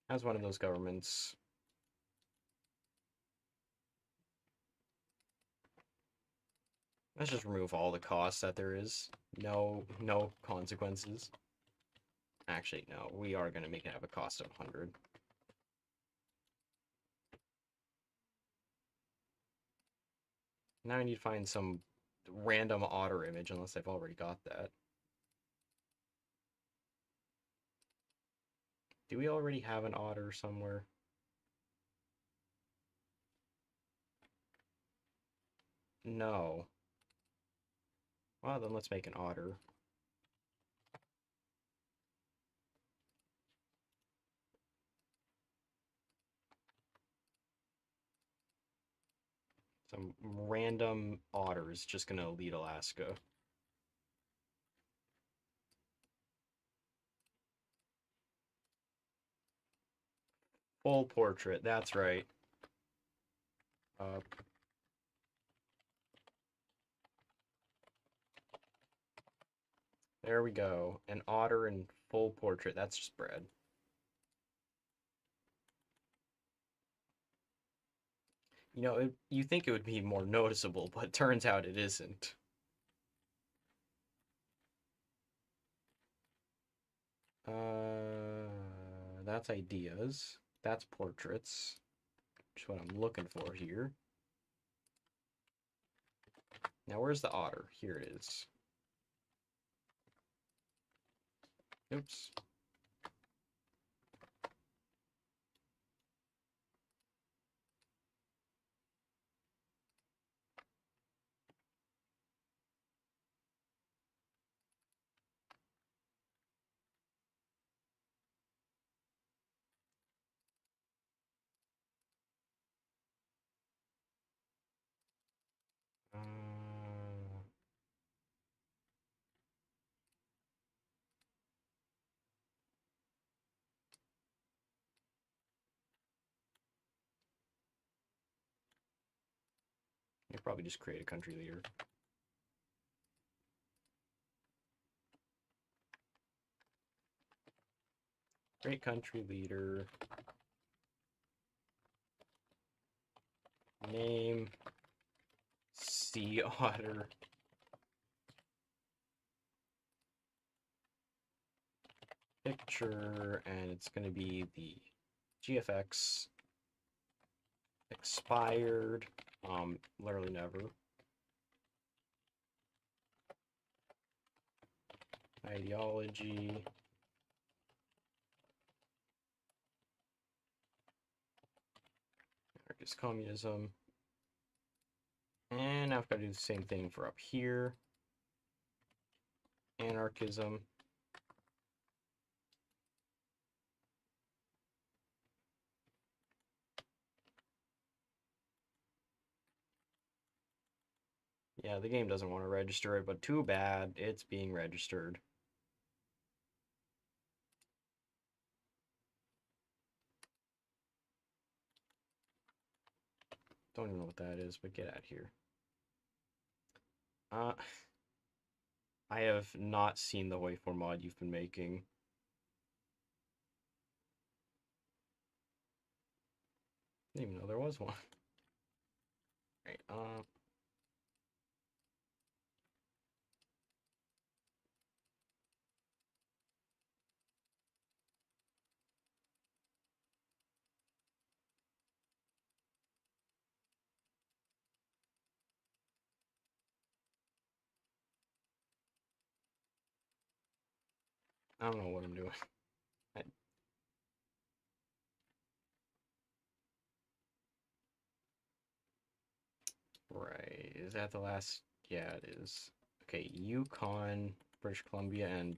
As one of those governments. Let's just remove all the costs that there is. No consequences. Actually, no. We are going to make it have a cost of 100. Now I need to find some random otter image, unless I've already got that. Do we already have an otter somewhere? No. Well, then let's make an otter. Some random otter is just gonna lead Alaska. Full portrait, that's right. There we go. An otter in full portrait. That's just bread. You know, you think it would be more noticeable, but turns out it isn't. That's ideas. That's portraits. Which is what I'm looking for here. Now, where's the otter? Here it is. Oops. Uh, you probably just create a country leader. Great country leader. Name. Sea otter. Picture, and it's going to be the GFX expired, literally never. Ideology. Anarchist communism. And now I've got to do the same thing for up here. Anarchism. Yeah, the game doesn't want to register it, but too bad, it's being registered. Don't even know what that is, but get out here. I have not seen the Wayfor mod you've been making. I didn't even know there was one. Right, I don't know what I'm doing. Right, is that the last? Yeah, it is. Okay, Yukon, British Columbia, and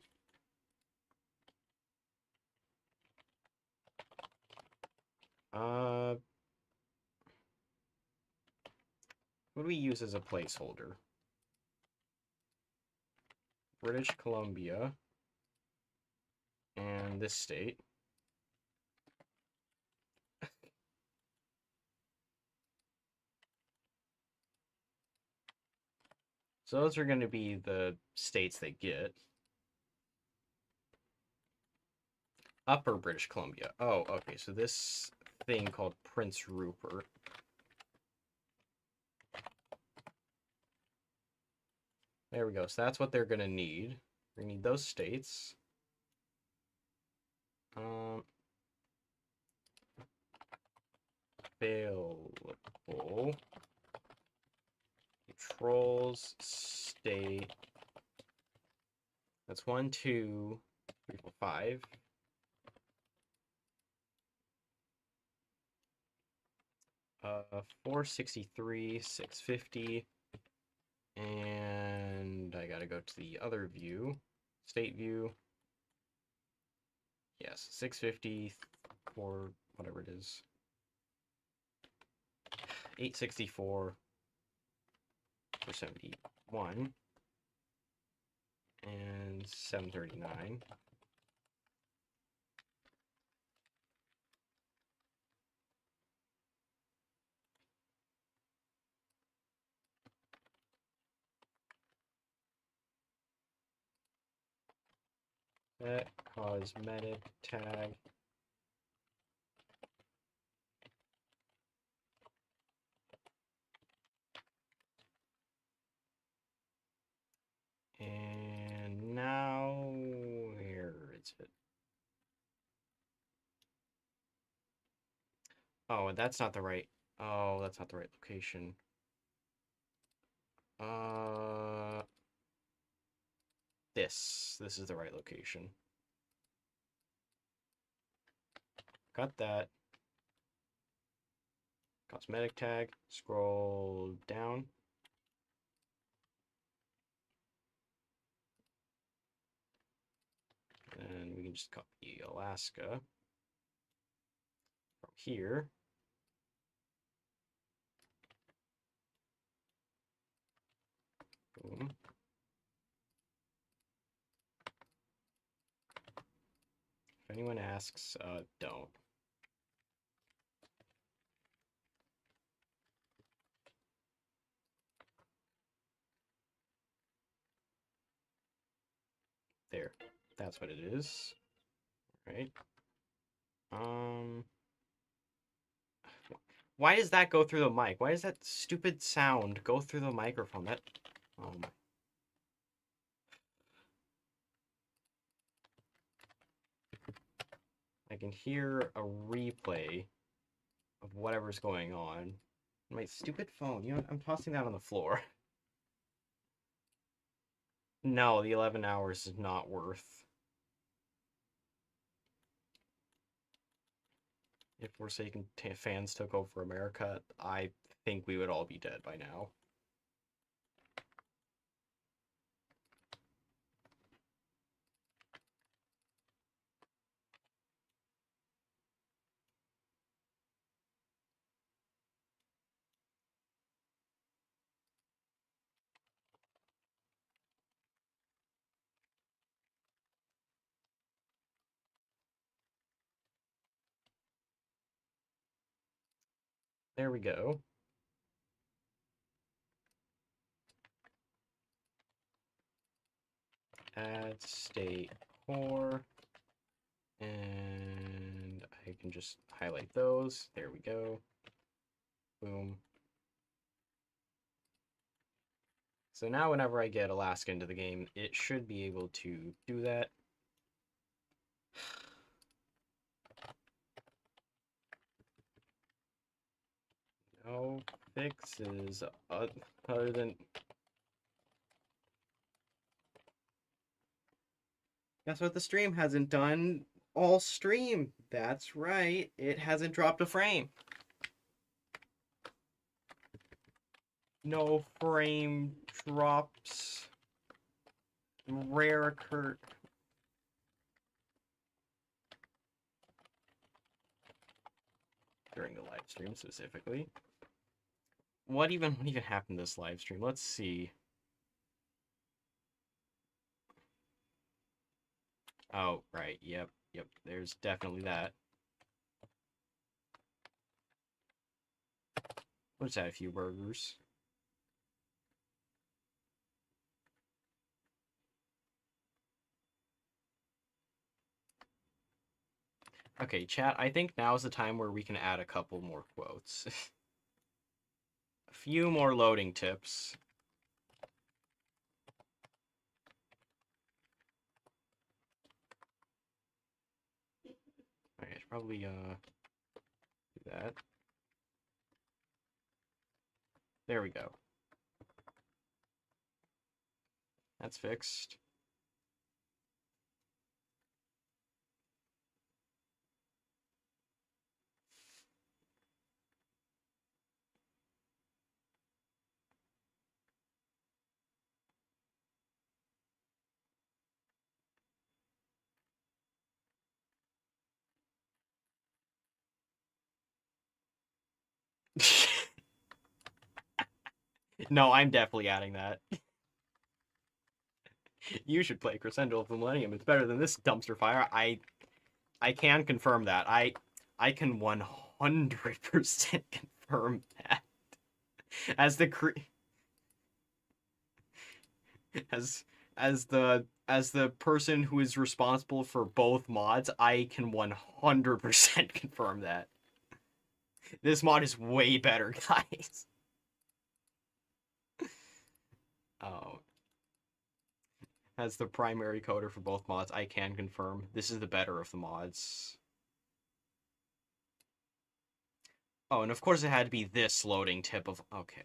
what do we use as a placeholder? British Columbia and this state. So those are going to be the states they get. Upper British Columbia. Oh, okay, so this thing called Prince Rupert. There we go. So that's what they're going to need. We're going to need those states. Available. Controls state. That's 1, 2, 3, 4, 5. 463, 650, and I gotta go to the other view, state view. Yes, 650 for whatever it is. 864 for 71 and 739. Set cosmetic tag. And now, where is it? Oh, that's not the right. Oh, that's not the right location. Uh, this is the right location. Got that. Cosmetic tag. Scroll down. And we can just copy Alaska from here. Boom. If anyone asks, don't. There. That's what it is. Right. Why does that go through the mic? Why does that stupid sound go through the microphone? That, oh my. I can hear a replay of whatever's going on. My stupid phone. You know what? I'm tossing that on the floor. No, the 11 hours is not worth. If Forsaken fans took over America, I think we would all be dead by now. There we go. Add state core. And I can just highlight those. There we go. Boom. So now whenever I get Alaska into the game, it should be able to do that. No fixes other than... Guess what the stream hasn't done all stream? That's right, it hasn't dropped a frame. No frame drops. Rare occur. During the live stream specifically. What even happened this live stream? Let's see. Oh, right. Yep. There's definitely that. We'll just add a few burgers. Okay, chat, I think now's the time where we can add a couple more quotes. A few more loading tips. Alright, I should probably do that. There we go. That's fixed. No, I'm definitely adding that. You should play Crescendo of the Millennium. It's better than this dumpster fire. I can confirm that. I can 100% confirm that. As the cre as as the person who is responsible for both mods, I can 100% confirm that. This mod is way better, guys. Oh, as the primary coder for both mods, I can confirm this is the better of the mods. Oh, and of course it had to be this loading tip of... Okay.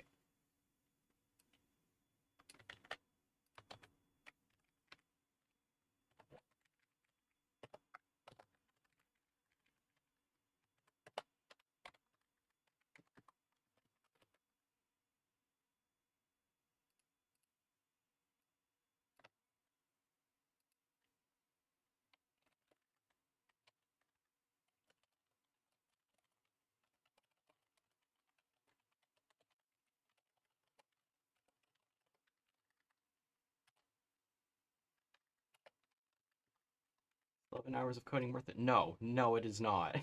11 hours of coding worth it? No, no, it is not.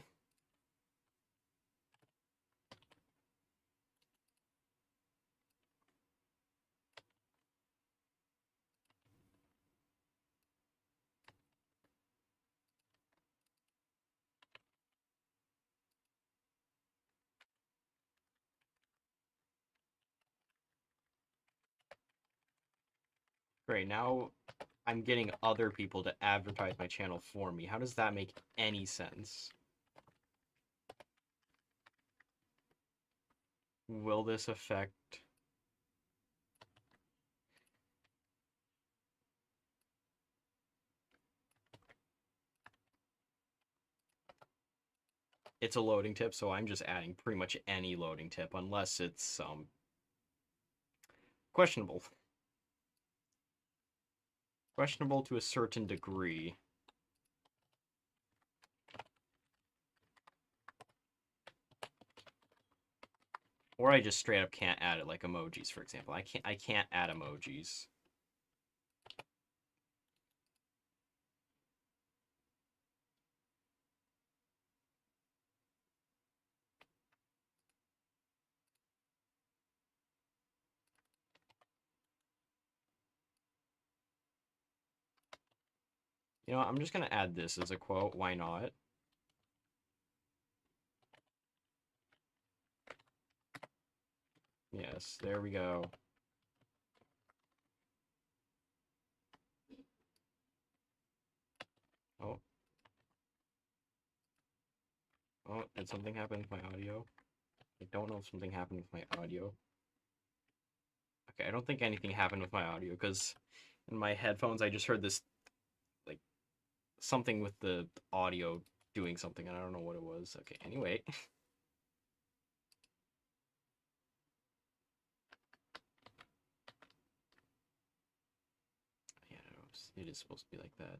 Great, now I'm getting other people to advertise my channel for me. How does that make any sense? Will this affect... It's a loading tip, so I'm just adding pretty much any loading tip, unless it's, questionable. Questionable to a certain degree. Or I just straight up can't add it, like emojis, for example. I can't add emojis. You know what, I'm just gonna add this as a quote, why not? Yes, there we go. Oh. Oh, did something happen with my audio? I don't know if something happened with my audio. Okay, I don't think anything happened with my audio, because in my headphones I just heard this, like, something with the audio doing something, and I don't know what it was. Okay, anyway. Yeah, it is supposed to be like that.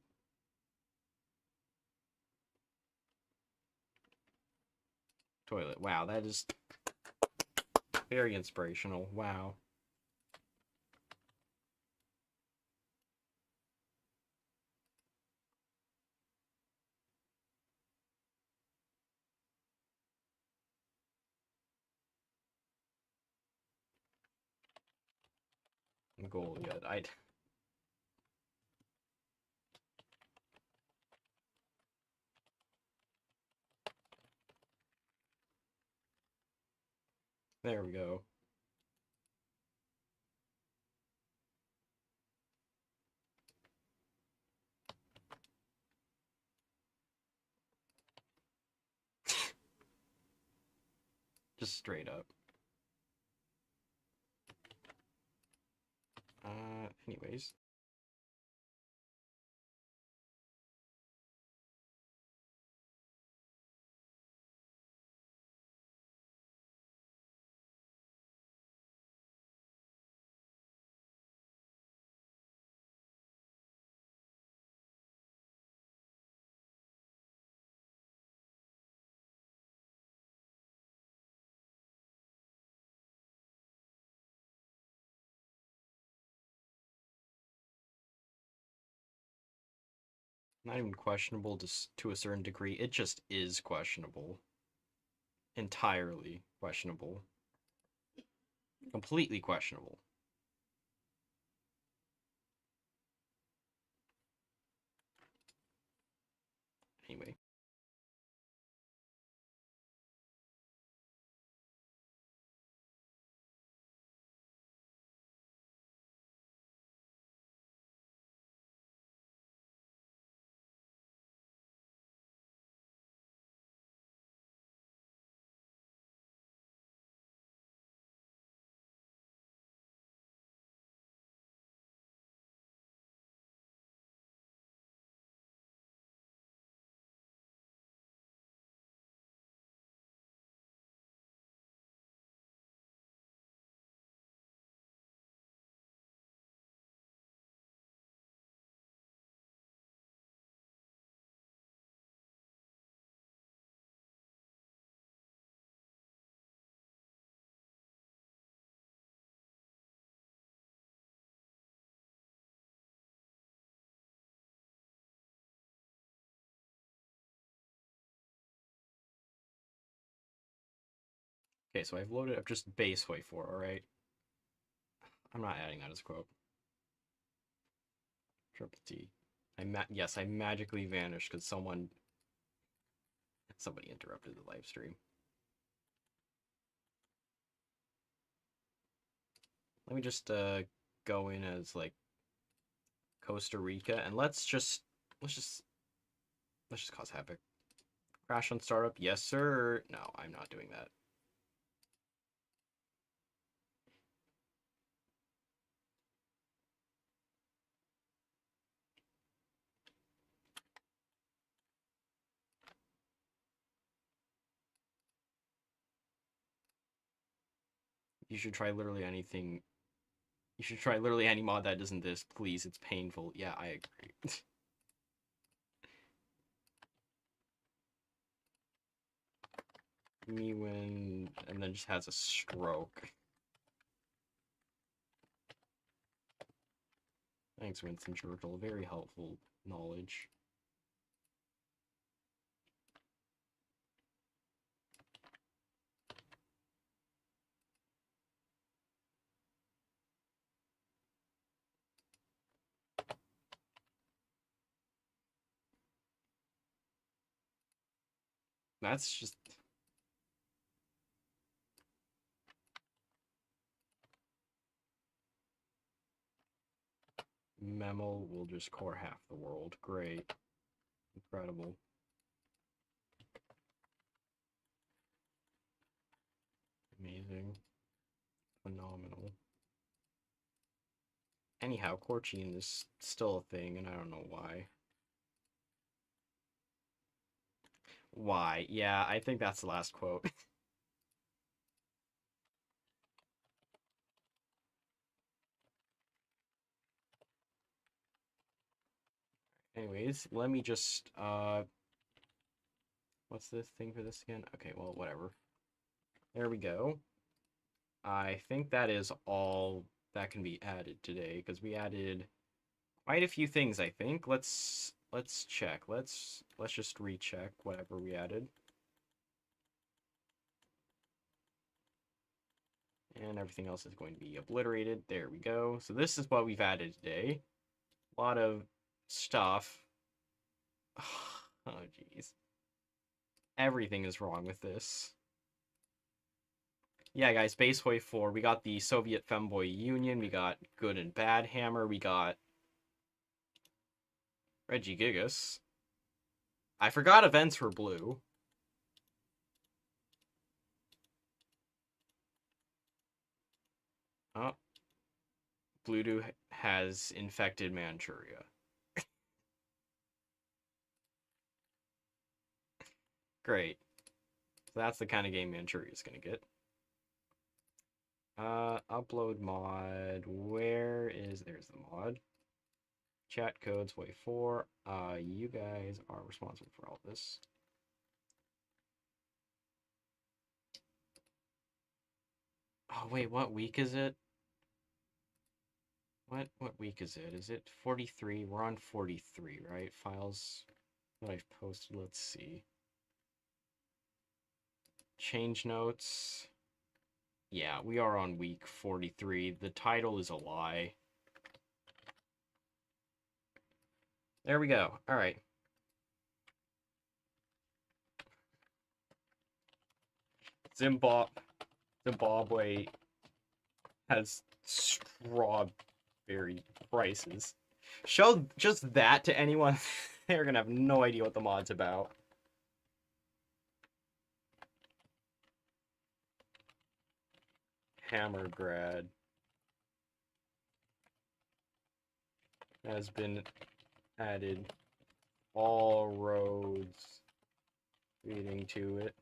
Toilet. Wow, that is very inspirational. Wow. Goliath. I'd... There we go. Just straight up. Anyways. Not even questionable to a certain degree. It just is questionable. Entirely questionable. Completely questionable. Anyway. Okay, so I've loaded up just base way 4, alright? I'm not adding that as a quote. Triple T. Yes, I magically vanished because somebody interrupted the live stream. Let me just go in as like Costa Rica and let's just cause havoc. Crash on startup, yes sir. No, I'm not doing that. You should try literally anything. You should try literally any mod that isn't this, please. It's painful. Yeah, I agree. Me win, and then just has a stroke. Thanks, Winston Churchill. Very helpful knowledge. That's just... Memo will just core half the world. Great. Incredible. Amazing. Phenomenal. Anyhow, Corchine is still a thing, and I don't know why. Why? Yeah, I think that's the last quote. Anyways, let me just, what's this thing for this again? Okay, well, whatever. There we go. I think that is all that can be added today, because we added quite a few things, I think. Let's check. Let's just recheck whatever we added. And everything else is going to be obliterated. There we go. So this is what we've added today. A lot of stuff. Oh, jeez. Everything is wrong with this. Yeah, guys, Baseway 4, we got the Soviet Femboy Union, we got Good and Bad Hammer, we got Reggie Gigas. I forgot events were blue. Oh. Bluetooth has infected Manchuria. Great. So that's the kind of game Manchuria's gonna get. Upload mod. There's the mod. Chat codes, way 4. You guys are responsible for all this. Oh, wait, what week is it? What week is it? Is it 43? We're on 43, right? Files that I've posted. Let's see. Change notes. Yeah, we are on week 43. The title is a lie. There we go. All right. Zimbabwe has strawberry prices. Show just that to anyone, they're gonna have no idea what the mod's about. Hammergrad has been added. All roads leading to it.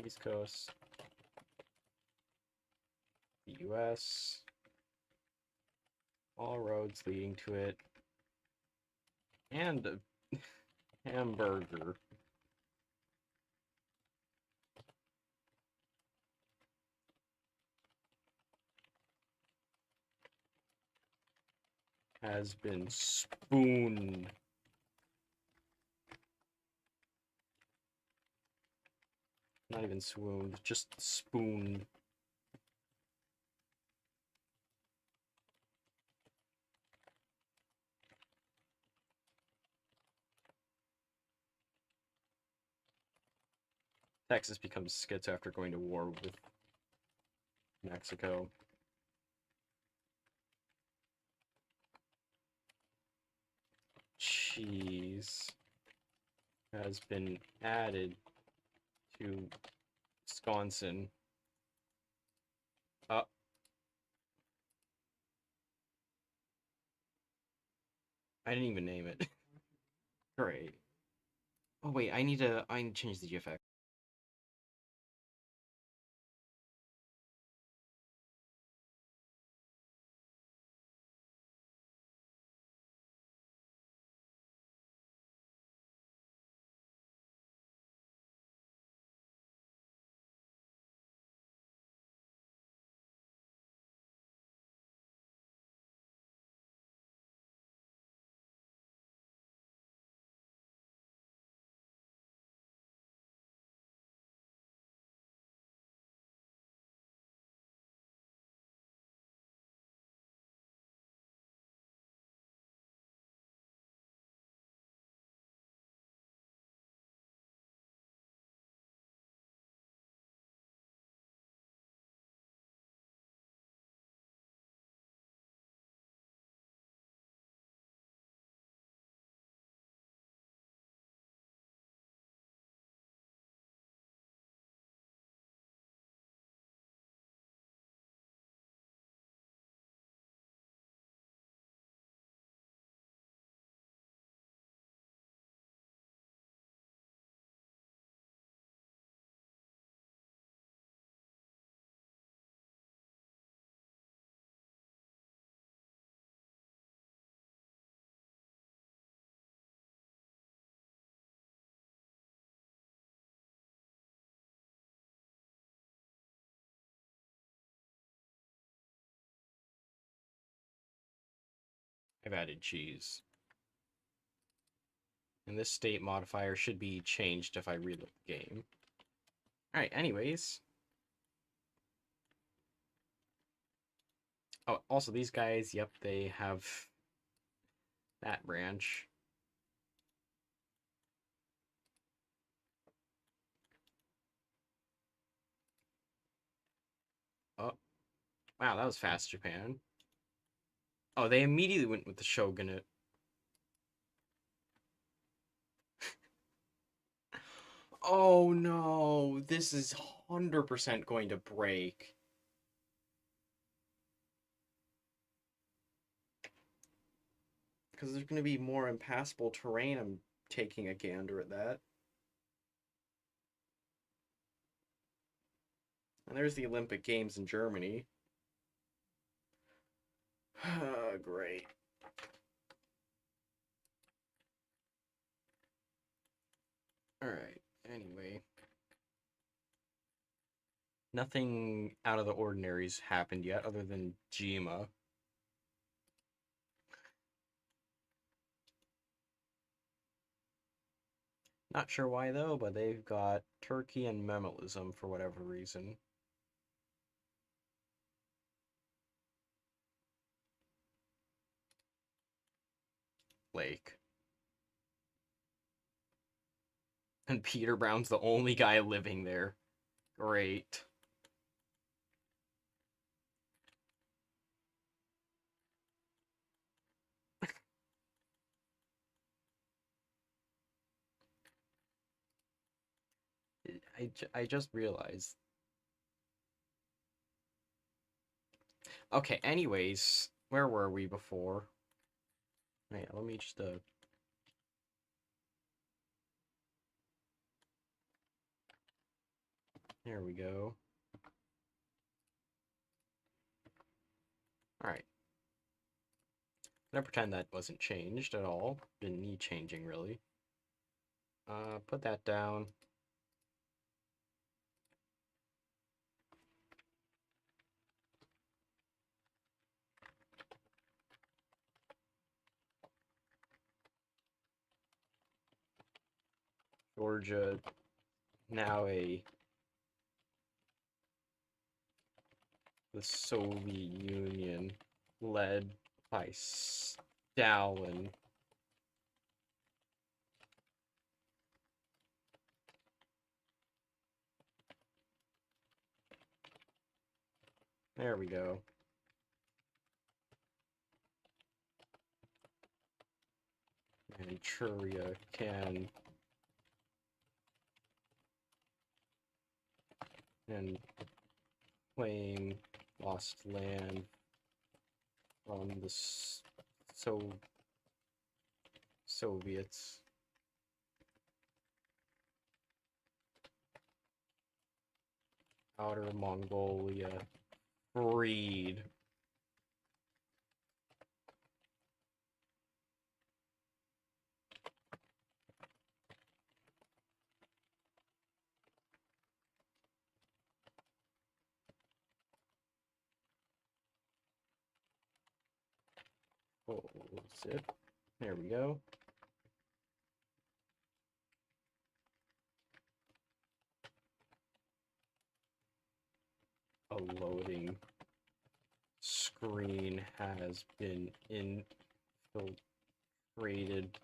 East Coast, the US, all roads leading to it, and a hamburger. Has been spooned. Not even swooned, just spooned. Texas becomes schizo after going to war with Mexico. Cheese has been added to Wisconsin. I didn't even name it. Great. Oh wait, I need to change the GFX. I've added cheese. And this state modifier should be changed if I reload the game. Alright, anyways. Oh, also these guys, yep, they have that branch. Oh, wow, that was fast, Japan. Oh, they immediately went with the shogunate. Oh no, this is 100% going to break. Because there's going to be more impassable terrain. I'm taking a gander at that. And there's the Olympic Games in Germany. Great. Alright, anyway. Nothing out of the ordinary's happened yet, other than Jima. Not sure why though, but they've got Turkey and Memelism for whatever reason. Lake. And Peter Brown's the only guy living there. Great. I just realized. Okay, anyways, where were we before? Wait, let me just, there we go. Alright. I'm gonna pretend that wasn't changed at all. Didn't need changing, really. Put that down. Georgia, now the Soviet Union, led by Stalin. There we go. Manchuria can and claim lost land from the Soviets. Outer Mongolia freed. Oh, zip. There we go. A loading screen has been infiltrated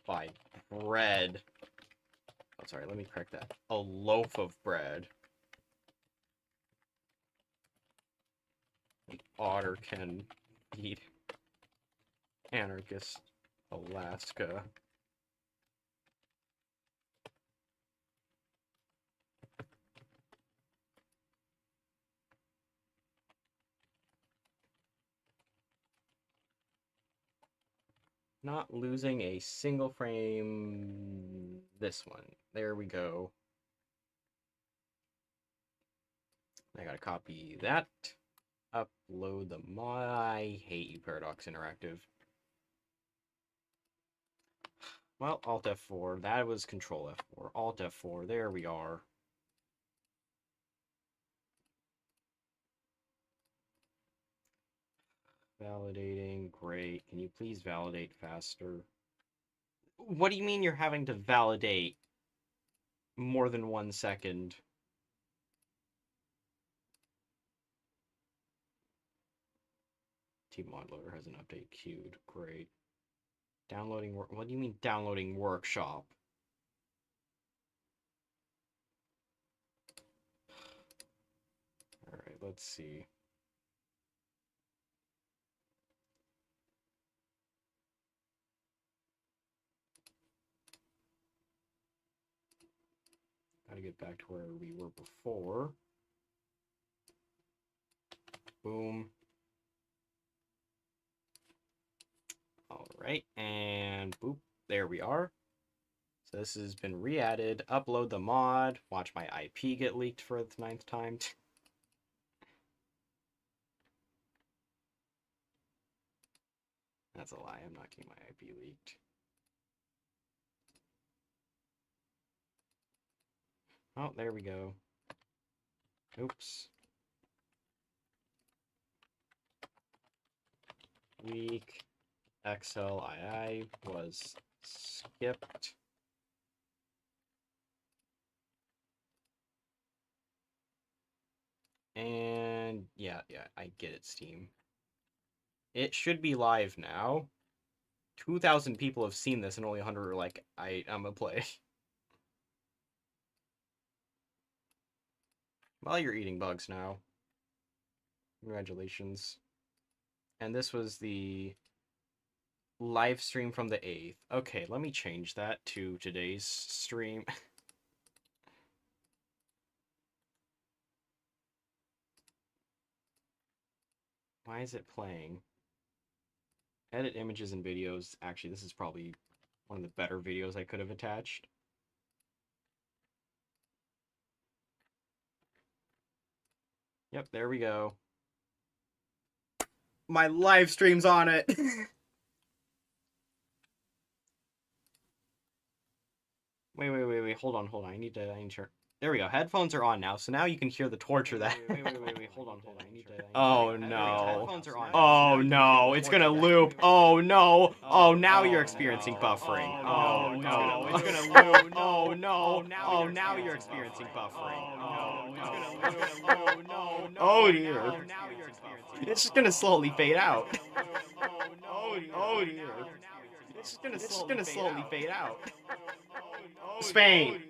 by bread. Oh, sorry, let me correct that. A loaf of bread. An otter can eat anarchist Alaska. Not losing a single frame. This one. There we go. I gotta copy that. Upload the mod. I hate you, Paradox Interactive. Well, Alt F4. That was Control F4. Alt F4. There we are. Validating. Great. Can you please validate faster? What do you mean you're having to validate more than 1 second? Team mod loader has an update queued. Great. Downloading work. What do you mean downloading workshop? Alright, let's see. Gotta get back to where we were before. Boom. Alright, and boop. There we are. So this has been re-added. Upload the mod. Watch my IP get leaked for the 9th time. That's a lie. I'm not getting my IP leaked. Oh, there we go. Oops. Week XLII was skipped. And yeah, I get it, Steam. It should be live now. 2,000 people have seen this and only 100 are like, I'm gonna play. Well, you're eating bugs now. Congratulations. And this was the live stream from the 8th. Okay, let me change that to today's stream. Why is it playing? Edit images and videos. Actually, this is probably one of the better videos I could have attached. Yep, there we go. My live stream's on it. Wait. Hold on. I need to turn. There we go. Headphones are on now, so now you can hear the torture that. Wait. Hold on. I need to. Oh no. Headphones are on. Oh no. It's gonna loop. Oh no. Oh, now you're experiencing buffering. Oh no. It's gonna loop. Oh no. Oh, now you're experiencing buffering. Oh no. Oh dear. It's just gonna slowly fade out. Oh dear. It's just gonna slowly fade out. Spain.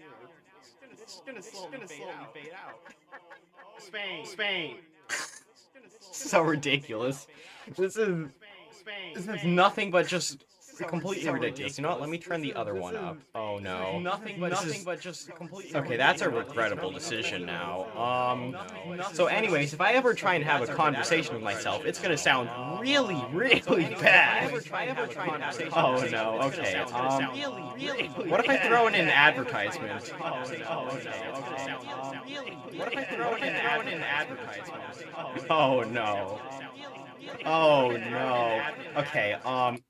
It's gonna slowly fade out. Spain. So ridiculous. This is nothing but just completely ridiculous. You know what? Let me turn the other one up. Oh no. Nothing but just completely. Okay, that's a regrettable decision now. So anyways, if I ever try and have a conversation with myself, it's gonna sound really bad. Oh no. Okay. What if I throw in an advertisement? What if I throw in an advertisement? Oh no. Oh no. Okay,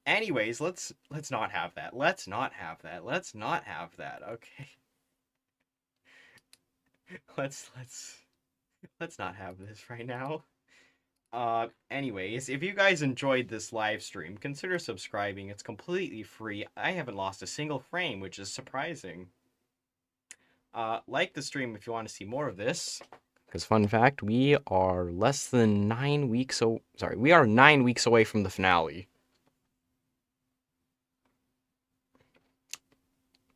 anyways, let's not have that. Let's not have that. Okay. Let's not have this right now. Anyways, if you guys enjoyed this live stream, consider subscribing. It's completely free. I haven't lost a single frame, which is surprising. Like the stream if you want to see more of this. Because fun fact, we are less than 9 weeks we are 9 weeks away from the finale.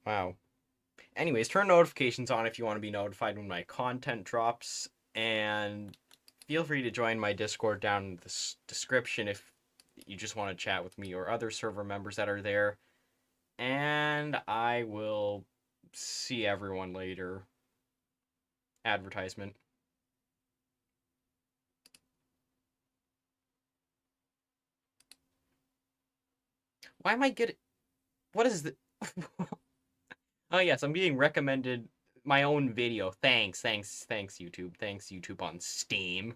Wow. Anyways, turn notifications on if you want to be notified when my content drops, and feel free to join my Discord down in the description if you just want to chat with me or other server members that are there. And I will see everyone later. Advertisement. Why am I getting... What is the... Oh yes, I'm being recommended my own video. Thanks YouTube. Thanks YouTube on Steam.